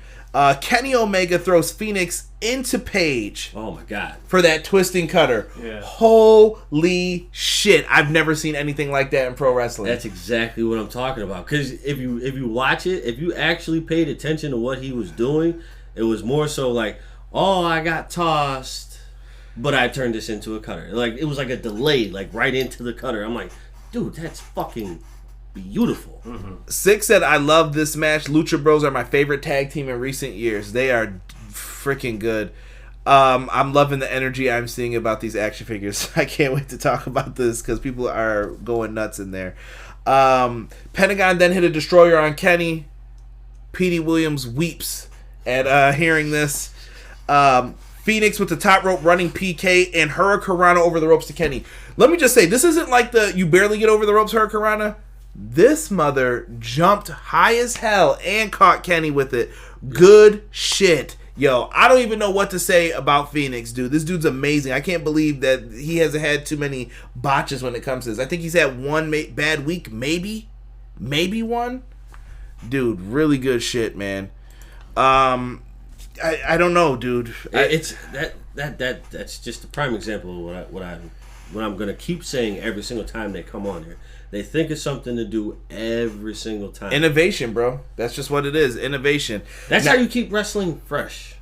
Kenny Omega throws Phoenix into Page. Oh my god! For that twisting cutter. Yeah. Holy shit! I've never seen anything like that in pro wrestling. That's exactly what I'm talking about. Because if you watch it, if you actually paid attention to what he was doing, it was more so like, oh, I got tossed, but I turned this into a cutter. Like it was like a delay, like right into the cutter. I'm like, dude, that's fucking beautiful. Mm-hmm. Six said, I love this match. Lucha Bros are my favorite tag team in recent years. They are freaking good. I'm loving the energy I'm seeing about these action figures. I can't wait to talk about this because people are going nuts in there. Pentagon then hit a destroyer on Kenny. Petey Williams weeps at hearing this. Phoenix with the top rope running PK and Hurricanrana over the ropes to Kenny. Let me just say, this isn't like the you barely get over the ropes Hurricanrana. This mother jumped high as hell and caught Kenny with it. Good shit. Yo, I don't even know what to say about Phoenix, dude. This dude's amazing. I can't believe that he hasn't had too many botches when it comes to this. I think he's had one bad week, maybe one. Dude, really good shit, man. I don't know, dude. It's that's just a prime example of what I'm gonna keep saying every single time they come on here. They think of something to do every single time. Innovation, bro. That's just what it is. Innovation. That's how you keep wrestling fresh.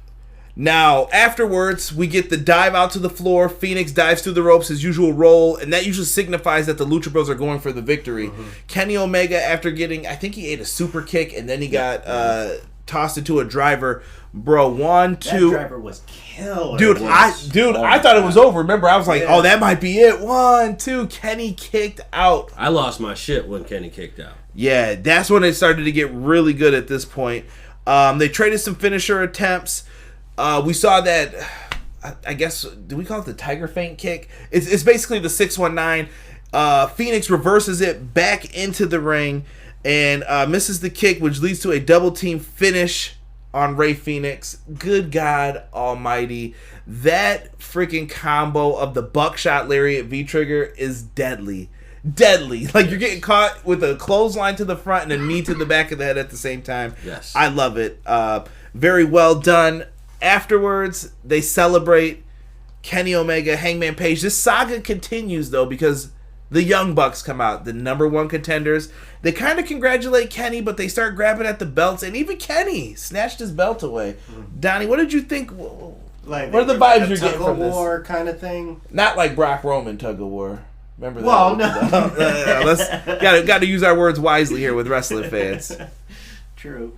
Now, afterwards, we get the dive out to the floor. Phoenix dives through the ropes, his usual roll, and that usually signifies that the Lucha Bros are going for the victory. Kenny Omega, after getting, I think he ate a super kick, and then he got tossed into a driver. Bro, 1, 2. That driver was killer. Dude, I thought it was over. Remember, I was like, oh, that might be it. 1, 2. Kenny kicked out. I lost my shit when Kenny kicked out. Yeah, that's when it started to get really good at this point. They traded some finisher attempts. We saw that, I guess, do we call it the Tiger Feint kick? It's basically the 619. Phoenix reverses it back into the ring and misses the kick, which leads to a double team finish on Rey Fenix. Good God Almighty. That freaking combo of the buckshot lariat V-trigger is deadly. Deadly. Like, you're getting caught with a clothesline to the front and a knee to the back of the head at the same time. Yes. I love it. Very well done. Afterwards, they celebrate Kenny Omega, Hangman Page. This saga continues, though, because the Young Bucks come out, the number 1 contenders. They kind of congratulate Kenny, but they start grabbing at the belts, and even Kenny snatched his belt away. Donnie, what did you think? Like, what are the vibes you're getting from this? War kind of thing? Not like Brock Roman tug of war. Remember that? Well, no. Let's got to use our words wisely here with wrestling fans. True.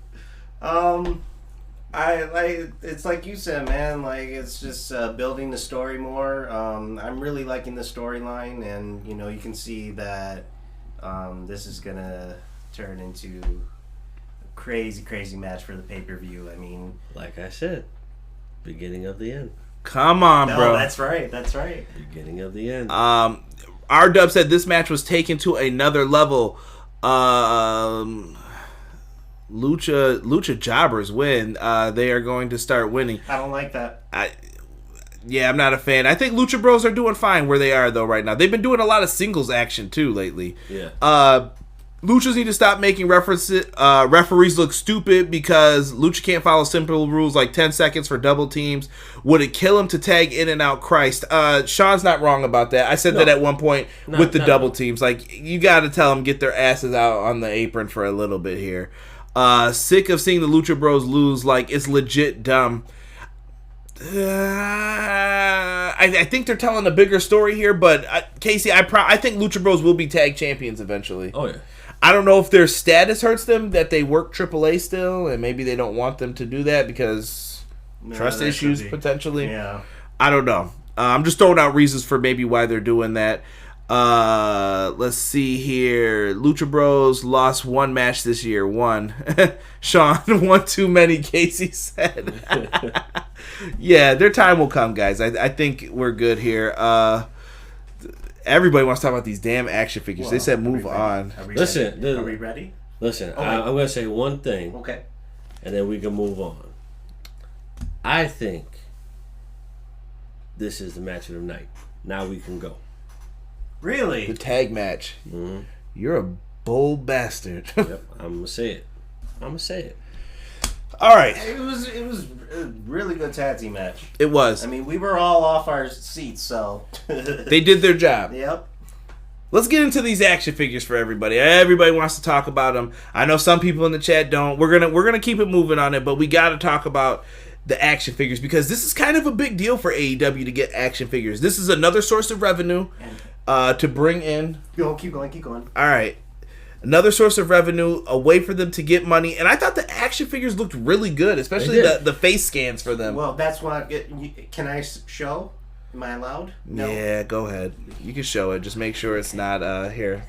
I like, it's like you said, man, like, it's just building the story more. I'm really liking the storyline, and you can see that this is gonna turn into a crazy match for the pay-per-view. I mean, like I said, beginning of the end. Come on, bro. That's right. Beginning of the end. R-Dub said this match was taken to another level. Lucha Jobbers win. They are going to start winning. I don't like that. I'm not a fan. I think Lucha Bros are doing fine where they are, though, right now. They've been doing a lot of singles action, too, lately. Yeah. Luchas need to stop making referees look stupid because Lucha can't follow simple rules like 10 seconds for double teams. Would it kill him to tag in and out Christ? Sean's not wrong about that. I said that at one point with the double teams. Like, you got to tell them get their asses out on the apron for a little bit here. Sick of seeing the Lucha Bros lose. Like, it's legit dumb. I think they're telling a bigger story here, but Casey, I think Lucha Bros will be tag champions eventually. Oh, yeah. I don't know if their status hurts them, that they work AAA still, and maybe they don't want them to do that because trust issues potentially. Yeah. I don't know. I'm just throwing out reasons for maybe why they're doing that. Let's see here. Lucha Bros lost 1 match this year. 1. Sean, 1 too many, Casey said. Yeah, their time will come, guys. I think we're good here. Everybody wants to talk about these damn action figures. They said move on. Are we ready? Listen, I'm going to say one thing. Okay. And then we can move on. I think this is the match of the night. Now we can go. Really? The tag match. Mm-hmm. You're a bold bastard. Yep, I'm going to say it. All right. It was a really good tag team match. It was. I mean, we were all off our seats, so They did their job. Yep. Let's get into these action figures for everybody. Everybody wants to talk about them. I know some people in the chat don't. We're gonna keep it moving on it, but we got to talk about the action figures because this is kind of a big deal for AEW to get action figures. This is another source of revenue to bring in. Keep going. All right. Another source of revenue, a way for them to get money. And I thought the action figures looked really good, especially the face scans for them. Well, that's what... Can I show? Am I allowed? No. Yeah, go ahead. You can show it. Just make sure it's not here.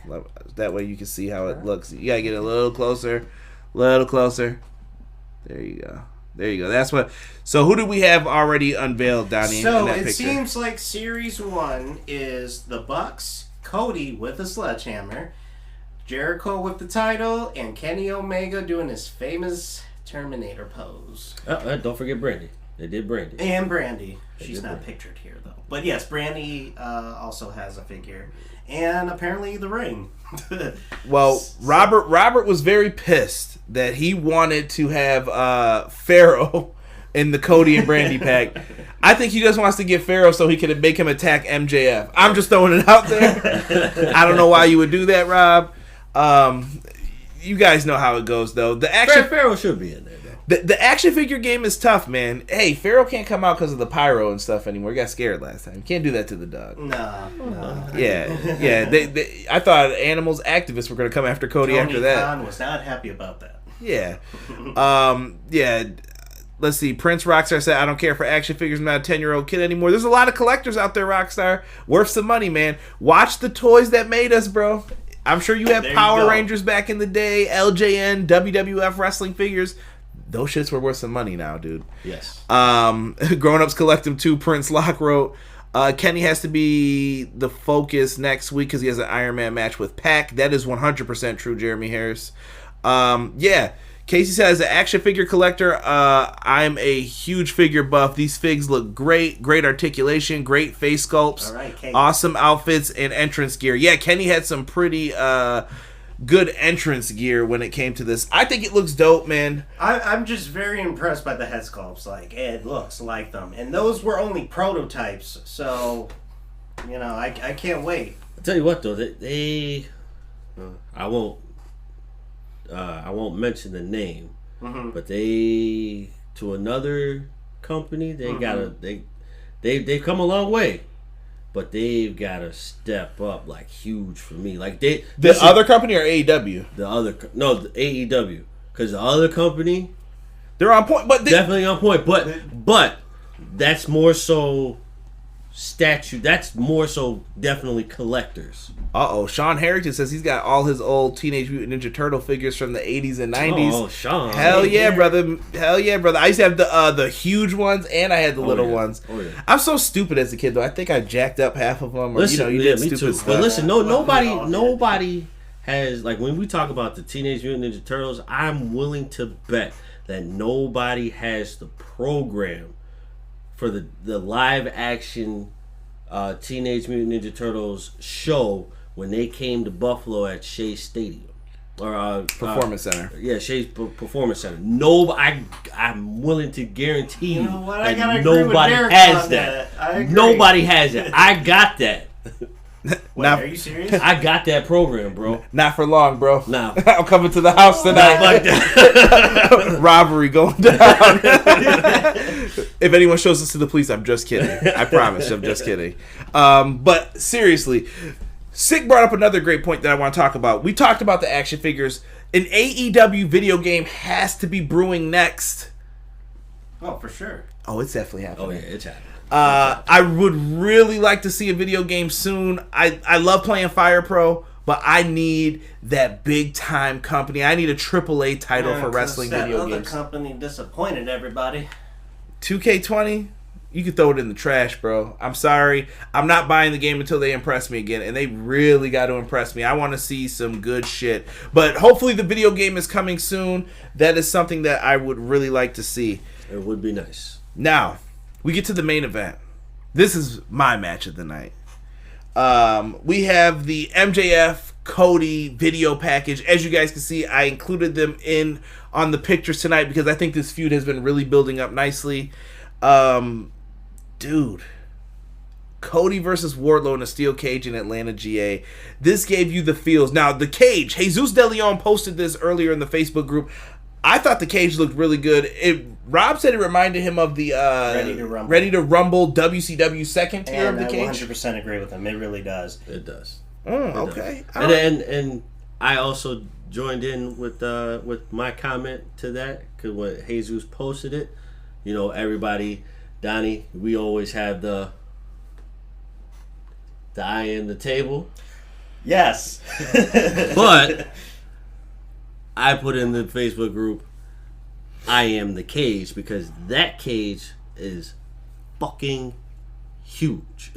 That way you can see how it looks. You got to get a little closer. There you go. That's what... So who do we have already unveiled, Donnie, in that picture? So it seems like Series 1 is the Bucks, Cody with a sledgehammer, Jericho with the title, and Kenny Omega doing his famous Terminator pose. Don't forget Brandy. They did Brandy. And Brandy. She's not pictured here, though. But yes, Brandy also has a figure. And apparently the ring. Well, Robert was very pissed that he wanted to have Pharaoh in the Cody and Brandy pack. I think he just wants to get Pharaoh so he can make him attack MJF. I'm just throwing it out there. I don't know why you would do that, Rob. You guys know how it goes, though. The action Pharaoh should be in there, though. The action figure game is tough, man. Hey, Pharaoh can't come out because of the pyro and stuff anymore. He got scared last time. Can't do that to the dog. No. Yeah. I thought Animals activists were going to come after Cody after that. Tony Khan was not happy about that. Yeah. Yeah. Let's see. Prince Rockstar said, I don't care for action figures. I'm not a 10-year-old kid anymore. There's a lot of collectors out there, Rockstar. Worth some money, man. Watch the toys that made us, bro. I'm sure you have Power Rangers back in the day, LJN, WWF wrestling figures. Those shits were worth some money now, dude. Yes. Grown-ups collect them too, Prince Locke wrote. Kenny has to be the focus next week because he has an Iron Man match with Pac. That is 100% true, Jeremy Harris. Yeah. Casey says, an action figure collector, I'm a huge figure buff. These figs look great. Great articulation, great face sculpts, All right, awesome outfits, and entrance gear. Yeah, Kenny had some pretty good entrance gear when it came to this. I think it looks dope, man. I'm just very impressed by the head sculpts. Like, it looks like them. And those were only prototypes. So, I can't wait. I'll tell you what, though. I won't mention the name, but they, to another company, they've come a long way, but they've got to step up like huge for me. Like the other company or AEW? The AEW, because the other company, they're on point, but definitely on point. But that's more so statue. That's more so definitely collectors. Sean Harrington says he's got all his old Teenage Mutant Ninja Turtle figures from the 80s and 90s. Oh, Sean. Hell yeah, brother. Hell yeah, brother. I used to have the huge ones, and I had the little ones. Oh, yeah. I'm so stupid as a kid, though. I think I jacked up half of them. Or, listen, you did me stupid too. stuff. But listen, nobody has, like, when we talk about the Teenage Mutant Ninja Turtles, I'm willing to bet that nobody has the program for the live action Teenage Mutant Ninja Turtles show when they came to Buffalo at Shea Stadium or Performance Center. Yeah, Shea's Performance Center. I'm willing to guarantee you that nobody has that. Nobody has it. I got that. Wait, are you serious? I got that program, bro. Not for long, bro. No. I'm coming to the house tonight. Like that. Robbery going down. If anyone shows us to the police, I'm just kidding. I promise, I'm just kidding. But seriously, Sick brought up another great point that I want to talk about. We talked about the action figures. An AEW video game has to be brewing next. Oh, for sure. Oh, it's definitely happening. Oh, yeah, it's happening. I would really like to see a video game soon. I love playing Fire Pro, but I need that big time company. I need a AAA title for wrestling video games. That other company disappointed everybody. 2K20, you can throw it in the trash, bro. I'm sorry. I'm not buying the game until they impress me again, and they really got to impress me. I want to see some good shit. But hopefully the video game is coming soon. That is something that I would really like to see. It would be nice. Now, we get to the main event. This is my match of the night. We have the MJF Cody video package. As you guys can see, I included them in on the pictures tonight because I think this feud has been really building up nicely. Dude, Cody versus Wardlow in a steel cage in Atlanta, GA. This gave you the feels. Now, the cage, Jesus De Leon posted this earlier in the Facebook group. I thought the cage looked really good. Rob said it reminded him of the Ready to Rumble WCW second tier of the cage. I 100% agree with him. It really does. It does. Okay. And I also joined in with my comment to that because when Jesus posted it, everybody, Donnie, we always have the eye in the table. Yes. But I put in the Facebook group, I am the cage, because that cage is fucking huge.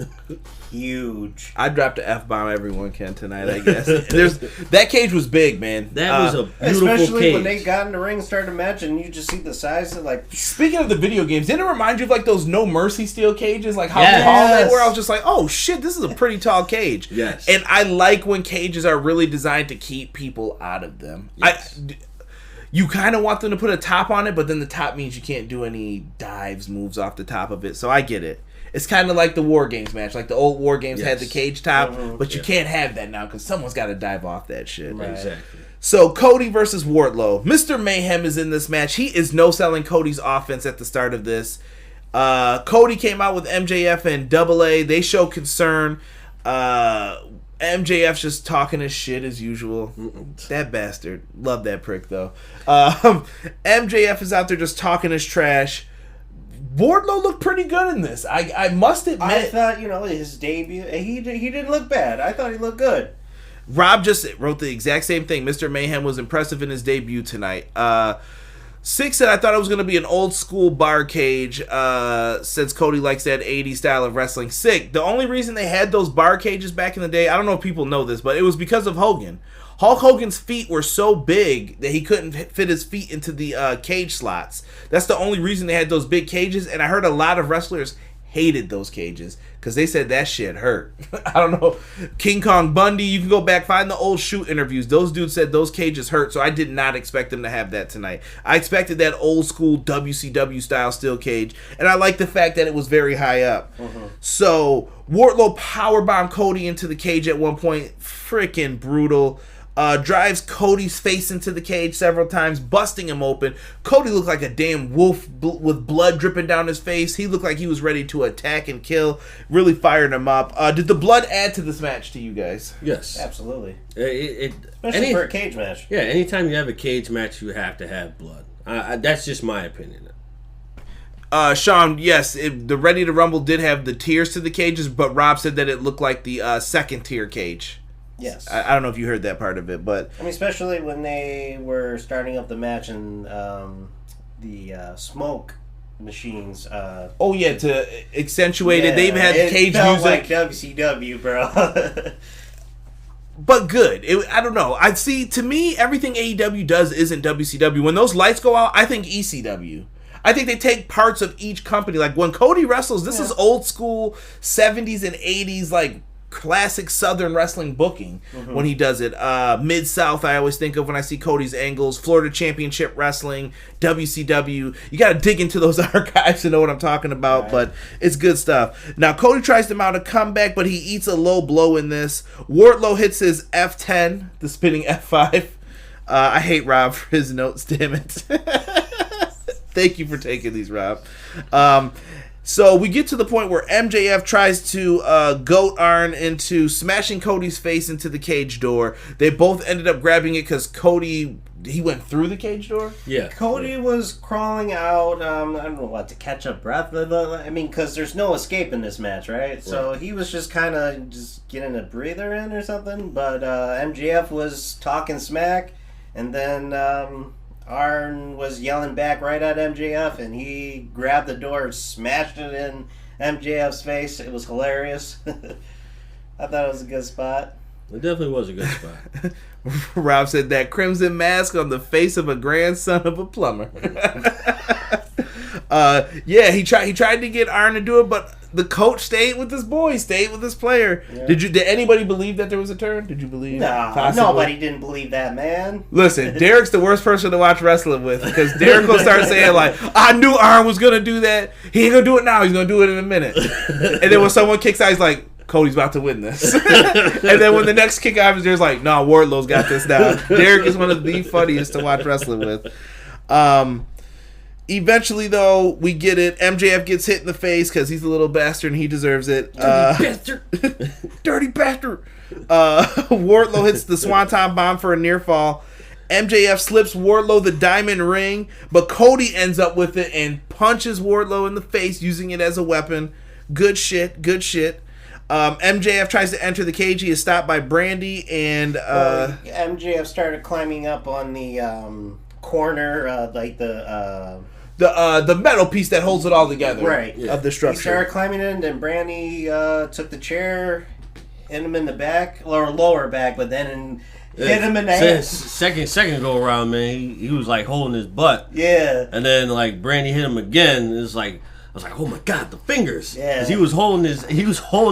Huge. I dropped an F-bomb everyone can tonight, I guess. That cage was big, man. That was a beautiful especially cage. when they got in the ring and started matching, you just see the size of Speaking of the video games, didn't it remind you of like those No Mercy steel cages? Like how Yes. tall they were? I was just like, oh shit, this is a pretty tall cage. Yes. And I like when cages are really designed to keep people out of them. Yes. You kind of want them to put a top on it, but then the top means you can't do any dives, moves off the top of it. So I get it. It's kind of like the War Games match. Like the old War Games had the cage top, but you can't have that now because someone's got to dive off that shit. Right. Exactly. So Cody versus Wardlow. Mr. Mayhem is in this match. He is no-selling Cody's offense at the start of this. Cody came out with MJF and Double A. They show concern. MJF's just talking his shit as usual. That bastard. Love that prick, though. MJF is out there just talking his trash. Wardlow looked pretty good in this. I must admit. I thought, his debut, he didn't look bad. I thought he looked good. Rob just wrote the exact same thing. Mr. Mayhem was impressive in his debut tonight. Six said, I thought it was going to be an old school bar cage since Cody likes that 80s style of wrestling. Sick. The only reason they had those bar cages back in the day, I don't know if people know this, but it was because of Hogan. Hulk Hogan's feet were so big that he couldn't fit his feet into the cage slots. That's the only reason they had those big cages, and I heard a lot of wrestlers hated those cages because they said that shit hurt. I don't know. King Kong Bundy, you can go back, find the old shoot interviews. Those dudes said those cages hurt, so I did not expect them to have that tonight. I expected that old school WCW style steel cage, and I like the fact that it was very high up. So Wardlow powerbombed Cody into the cage at one point. Freaking brutal. Drives Cody's face into the cage several times, busting him open. Cody looked like a damn wolf with blood dripping down his face. He looked like he was ready to attack and kill. Really fired him up. Did the blood add to this match to you guys? Yes. Absolutely. Especially for a cage match. Yeah, anytime you have a cage match, you have to have blood. That's just my opinion. Sean, yes, the Ready to Rumble did have the tiers to the cages, but Rob said that it looked like the second tier cage. Yes. I don't know if you heard that part of it, but... I mean, especially when they were starting up the match and the smoke machines... oh, yeah, to accentuate it. They even had cage felt music. like WCW, bro. But good. I don't know. To me, everything AEW does isn't WCW. When those lights go out, I think ECW. I think they take parts of each company. Like, when Cody wrestles, this is old school 70s and 80s, like, classic Southern wrestling booking when he does it. Mid-South, I always think of when I see Cody's angles. Florida Championship Wrestling, WCW. You got to dig into those archives to know what I'm talking about, right. But it's good stuff. Now, Cody tries to mount a comeback, but he eats a low blow in this. Wardlow hits his F10, the spinning F5. I hate Rob for his notes, damn it. Thank you for taking these, Rob. So we get to the point where MJF tries to goat Arn into smashing Cody's face into the cage door. They both ended up grabbing it because Cody, he went through the cage door? Yeah. Cody was crawling out, I don't know what, to catch up breath. I mean, because there's no escape in this match, right? So he was just kind of just getting a breather in or something. But MJF was talking smack, and then... Arn was yelling back right at MJF, and he grabbed the door, smashed it in MJF's face. It was hilarious. I thought it was a good spot. It definitely was a good spot. Rob said that crimson mask on the face of a grandson of a plumber. Yeah, he tried to get Arn to do it, but the coach stayed with his boy, stayed with his player. Yeah. Did anybody believe that there was a turn? Did you believe? No, nobody didn't believe that, man. Listen, Derek's the worst person to watch wrestling with because Derek will start saying like, I knew Arn was gonna do that. He ain't gonna do it now. He's gonna do it in a minute. And then when someone kicks out, he's like, Cody's about to win this. And then when the next kick happens, there's like, no, Wardlow's got this now. Derek is one of the funniest to watch wrestling with. Eventually, though, we get it. MJF gets hit in the face because he's a little bastard and he deserves it. Dirty bastard. Dirty bastard. Wardlow hits the Swanton Bomb for a near fall. MJF slips Wardlow the diamond ring, but Cody ends up with it and punches Wardlow in the face using it as a weapon. Good shit. Good shit. MJF tries to enter the cage. He is stopped by Brandy and... MJF started climbing up on the corner, like the metal piece that holds it all together, right? Of the structure. He started climbing in, and Brandy took the chair, hit him in the back or lower back, but then hit him in the head. Second go around, man. He was like holding his butt. Yeah, and then like Brandy hit him again. It's like I was like, oh my god, the fingers. Yeah, 'cause he was holding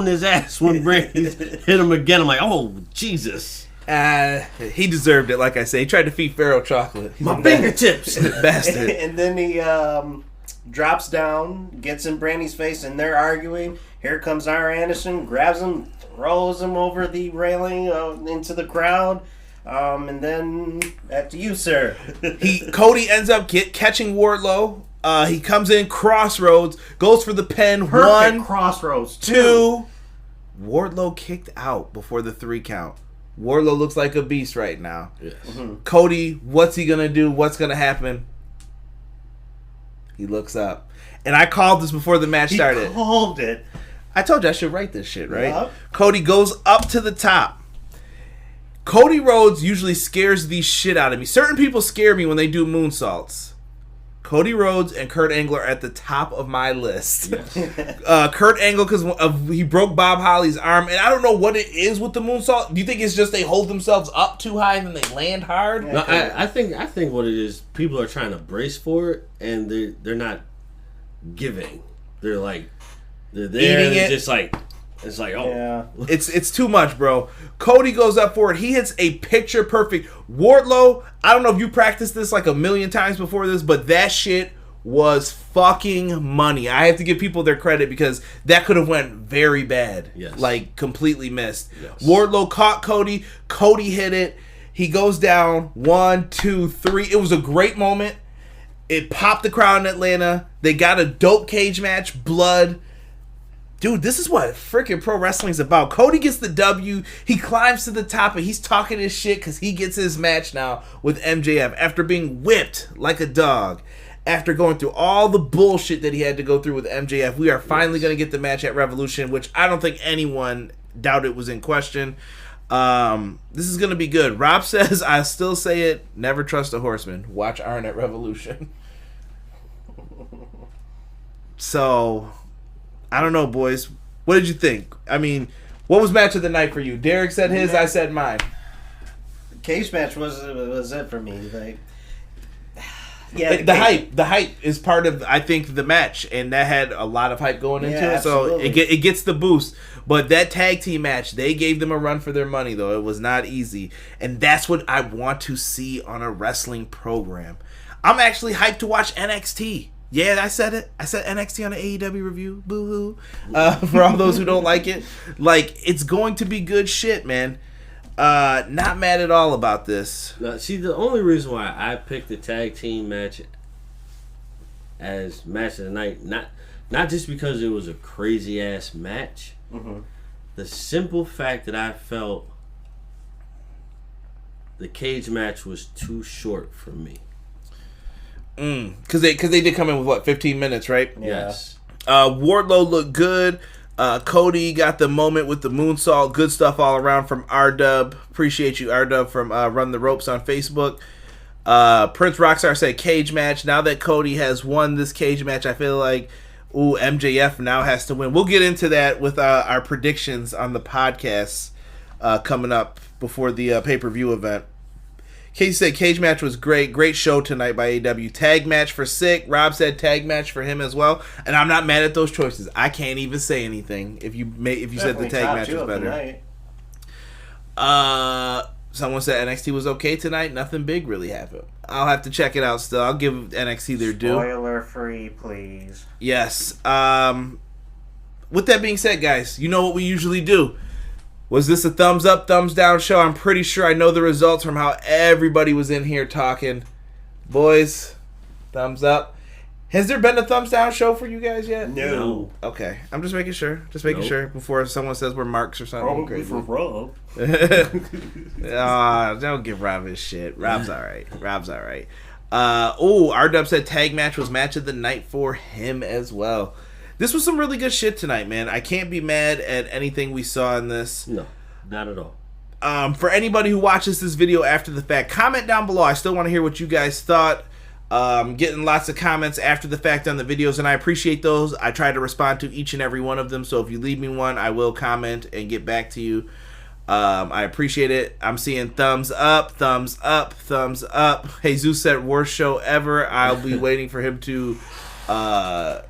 his ass when Brandy hit him again. I'm like, oh Jesus. He deserved it, like I say. He tried to feed Pharaoh chocolate. He's my fingertips. Bastard. And then he drops down, gets in Brandy's face, and they're arguing. Here comes Arn Anderson, grabs him, throws him over the railing into the crowd. And then back to you, sir. Cody ends up catching Wardlow. He comes in crossroads, goes for the pin. Perfect 1, crossroads. 2. Wardlow kicked out before the 3 count. Wardlow looks like a beast right now. Yes. Cody, what's he gonna do? What's gonna happen? He looks up. And I called this before the match started. He called it. I told you I should write this shit, right? Yep. Cody goes up to the top. Cody Rhodes usually scares the shit out of me. Certain people scare me when they do moonsaults. Cody Rhodes and Kurt Angle are at the top of my list. Yes. Kurt Angle, because he broke Bob Holly's arm, and I don't know what it is with the moonsault. Do you think it's just they hold themselves up too high and then they land hard? No, I think what it is, people are trying to brace for it, and they're not giving. They're like they're there, Eating it. just like it's like Yeah. It's too much, bro. Cody goes up for it. He hits a picture perfect. Wardlow, I don't know if you practiced this like a million times before this, but that shit was fucking money. I have to give people their credit because that could have went very bad. Yes. Like completely missed. Yes. Wardlow caught Cody. Cody hit it. He goes down 1, 2, 3. It was a great moment. It popped the crowd in Atlanta. They got a dope cage match. Blood. Dude, this is what freaking pro wrestling's about. Cody gets the W. He climbs to the top and he's talking his shit because he gets his match now with MJF after being whipped like a dog. After going through all the bullshit that he had to go through with MJF, we are finally going to get the match at Revolution, which I don't think anyone doubted was in question. This is going to be good. Rob says, I still say it, never trust a horseman. Watch Arn at Revolution. So, I don't know, boys. What did you think? I mean, what was match of the night for you? Derek said his, I said mine. Cage match was it for me. Like, The hype is part of, I think, the match, and that had a lot of hype going into it, so it gets the boost. But that tag team match, they gave them a run for their money, though. It was not easy, and that's what I want to see on a wrestling program. I'm actually hyped to watch NXT. Yeah, I said it. I said NXT on an AEW review. Boo-hoo. For all those who don't like it. Like, it's going to be good shit, man. Not mad at all about this. Now, see, the only reason why I picked the tag team match as match of the night, not just because it was a crazy ass match, the simple fact that I felt the cage match was too short for me. Because they did come in with, what, 15 minutes, right? Yeah. Yes. Wardlow looked good. Cody got the moment with the moonsault. Good stuff all around from R-Dub. Appreciate you, R-Dub, from Run the Ropes on Facebook. Prince Rockstar said cage match. Now that Cody has won this cage match, I feel like, MJF now has to win. We'll get into that with our predictions on the podcast coming up before the pay-per-view event. Casey said cage match was great. Great show tonight by AEW. Tag match for Sick. Rob said tag match for him as well. And I'm not mad at those choices. I can't even say anything if you said the tag match was better. Someone said NXT was okay tonight. Nothing big really happened. I'll have to check it out still. I'll give NXT their due. Spoiler free, please. Yes. With that being said, guys, you know what we usually do. Was this a thumbs up, thumbs down show? I'm pretty sure I know the results from how everybody was in here talking. Boys, thumbs up. Has there been a thumbs down show for you guys yet? No. Okay. I'm just making sure. Sure before someone says we're marks or something Probably crazy. for Rob. Don't give Rob his shit. Rob's alright. R-Dub said tag match was match of the night for him as well. This was some really good shit tonight, man. I can't be mad at anything we saw in this. No, not at all. For anybody who watches this video after the fact, comment down below. I still want to hear what you guys thought. Getting lots of comments after the fact on the videos, and I appreciate those. I try to respond to each and every one of them, so if you leave me one, I will comment and get back to you. I appreciate it. I'm seeing thumbs up, thumbs up, thumbs up. Jesus said worst show ever. I'll be waiting for him to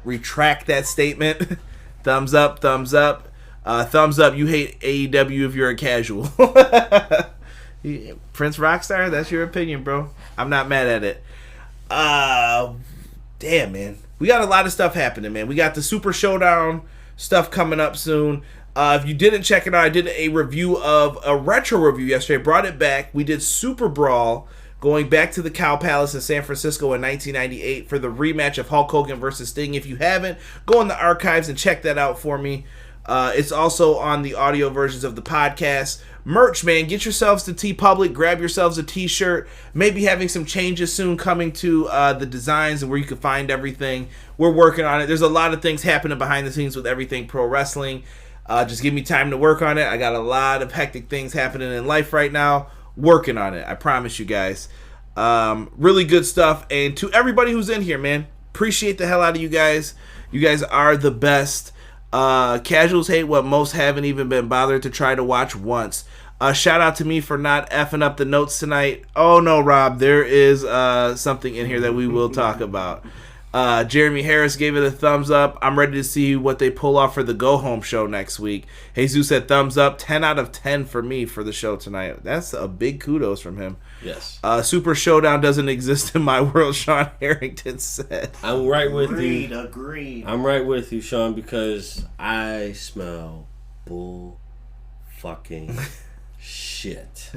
retract that statement. Thumbs up, thumbs up. Thumbs up, you hate AEW if you're a casual. Prince Rockstar, that's your opinion, bro. I'm not mad at it. Damn, man. We got a lot of stuff happening, man. We got the Super Showdown stuff coming up soon. If you didn't check it out, I did a review of a retro review yesterday. Brought it back. We did Super Brawl, going back to the Cow Palace in San Francisco in 1998 for the rematch of Hulk Hogan versus Sting. If you haven't, go in the archives and check that out for me. It's also on the audio versions of the podcast. Merch, man, get yourselves to TeePublic, grab yourselves a t-shirt, maybe having some changes soon coming to the designs and where you can find everything. We're working on it. There's a lot of things happening behind the scenes with Everything Pro Wrestling. Just give me time to work on it. I got a lot of hectic things happening in life right now. Working on it, I promise you guys. Really good stuff. And to everybody who's in here, man, appreciate the hell out of you guys. You guys are the best. Casuals hate what most haven't even been bothered to try to watch once. Shout out to me for not effing up the notes tonight. Oh no, Rob, there is something in here that we will talk about. Jeremy Harris gave it a thumbs up. I'm ready to see what they pull off for the Go Home show next week. Jesus said thumbs up. 10 out of 10 for me for the show tonight. That's a big kudos from him. Yes. Super Showdown doesn't exist in my world, Sean Harrington said. I'm right with you. Agreed. I'm right with you, Sean, because I smell bull fucking shit.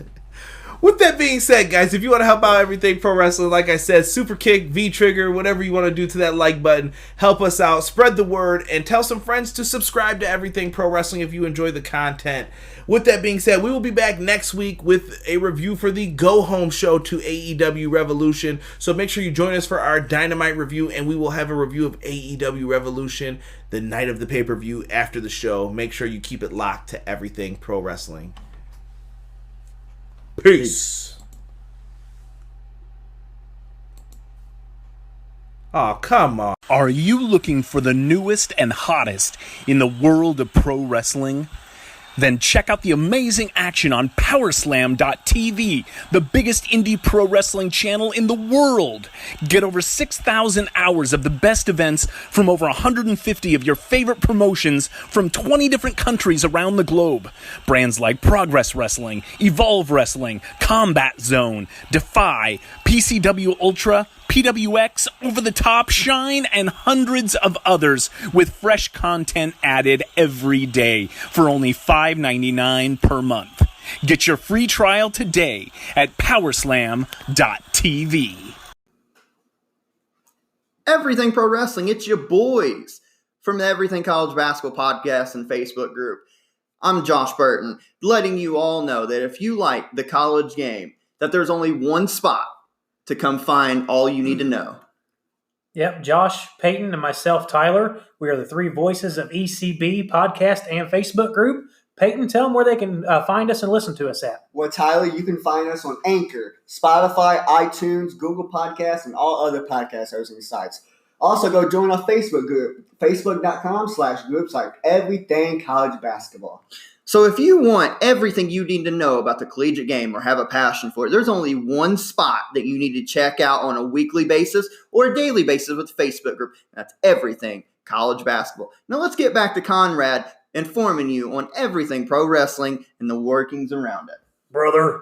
With that being said, guys, if you want to help out Everything Pro Wrestling, like I said, Super Kick, V-Trigger, whatever you want to do to that like button, help us out, spread the word, and tell some friends to subscribe to Everything Pro Wrestling if you enjoy the content. With that being said, we will be back next week with a review for the Go Home show to AEW Revolution. So make sure you join us for our Dynamite review, and we will have a review of AEW Revolution the night of the pay-per-view after the show. Make sure you keep it locked to Everything Pro Wrestling. Peace. Oh, come on. Are you looking for the newest and hottest in the world of pro wrestling? Then check out the amazing action on Powerslam.tv, the biggest indie pro wrestling channel in the world. Get over 6,000 hours of the best events from over 150 of your favorite promotions from 20 different countries around the globe. Brands like Progress Wrestling, Evolve Wrestling, Combat Zone, Defy, PCW Ultra, PWX, Over the Top, Shine, and hundreds of others with fresh content added every day for only $5.99 per month. Get your free trial today at Powerslam.tv. Everything Pro Wrestling, it's your boys from the Everything College Basketball Podcast and Facebook group. I'm Josh Burton, letting you all know that if you like the college game, that there's only one spot to come find all you need to know. Yep, Josh, Peyton, and myself, Tyler. We are the three voices of ECB podcast and Facebook group. Peyton, tell them where they can find us and listen to us at. Well, Tyler, you can find us on Anchor, Spotify, iTunes, Google Podcasts, and all other podcast hosting sites. Also, go join our Facebook group, facebook.com/groups like Everything College Basketball. So if you want everything you need to know about the collegiate game or have a passion for it, there's only one spot that you need to check out on a weekly basis or a daily basis with the Facebook group. That's Everything College Basketball. Now let's get back to Conrad informing you on everything pro wrestling and the workings around it. Brother,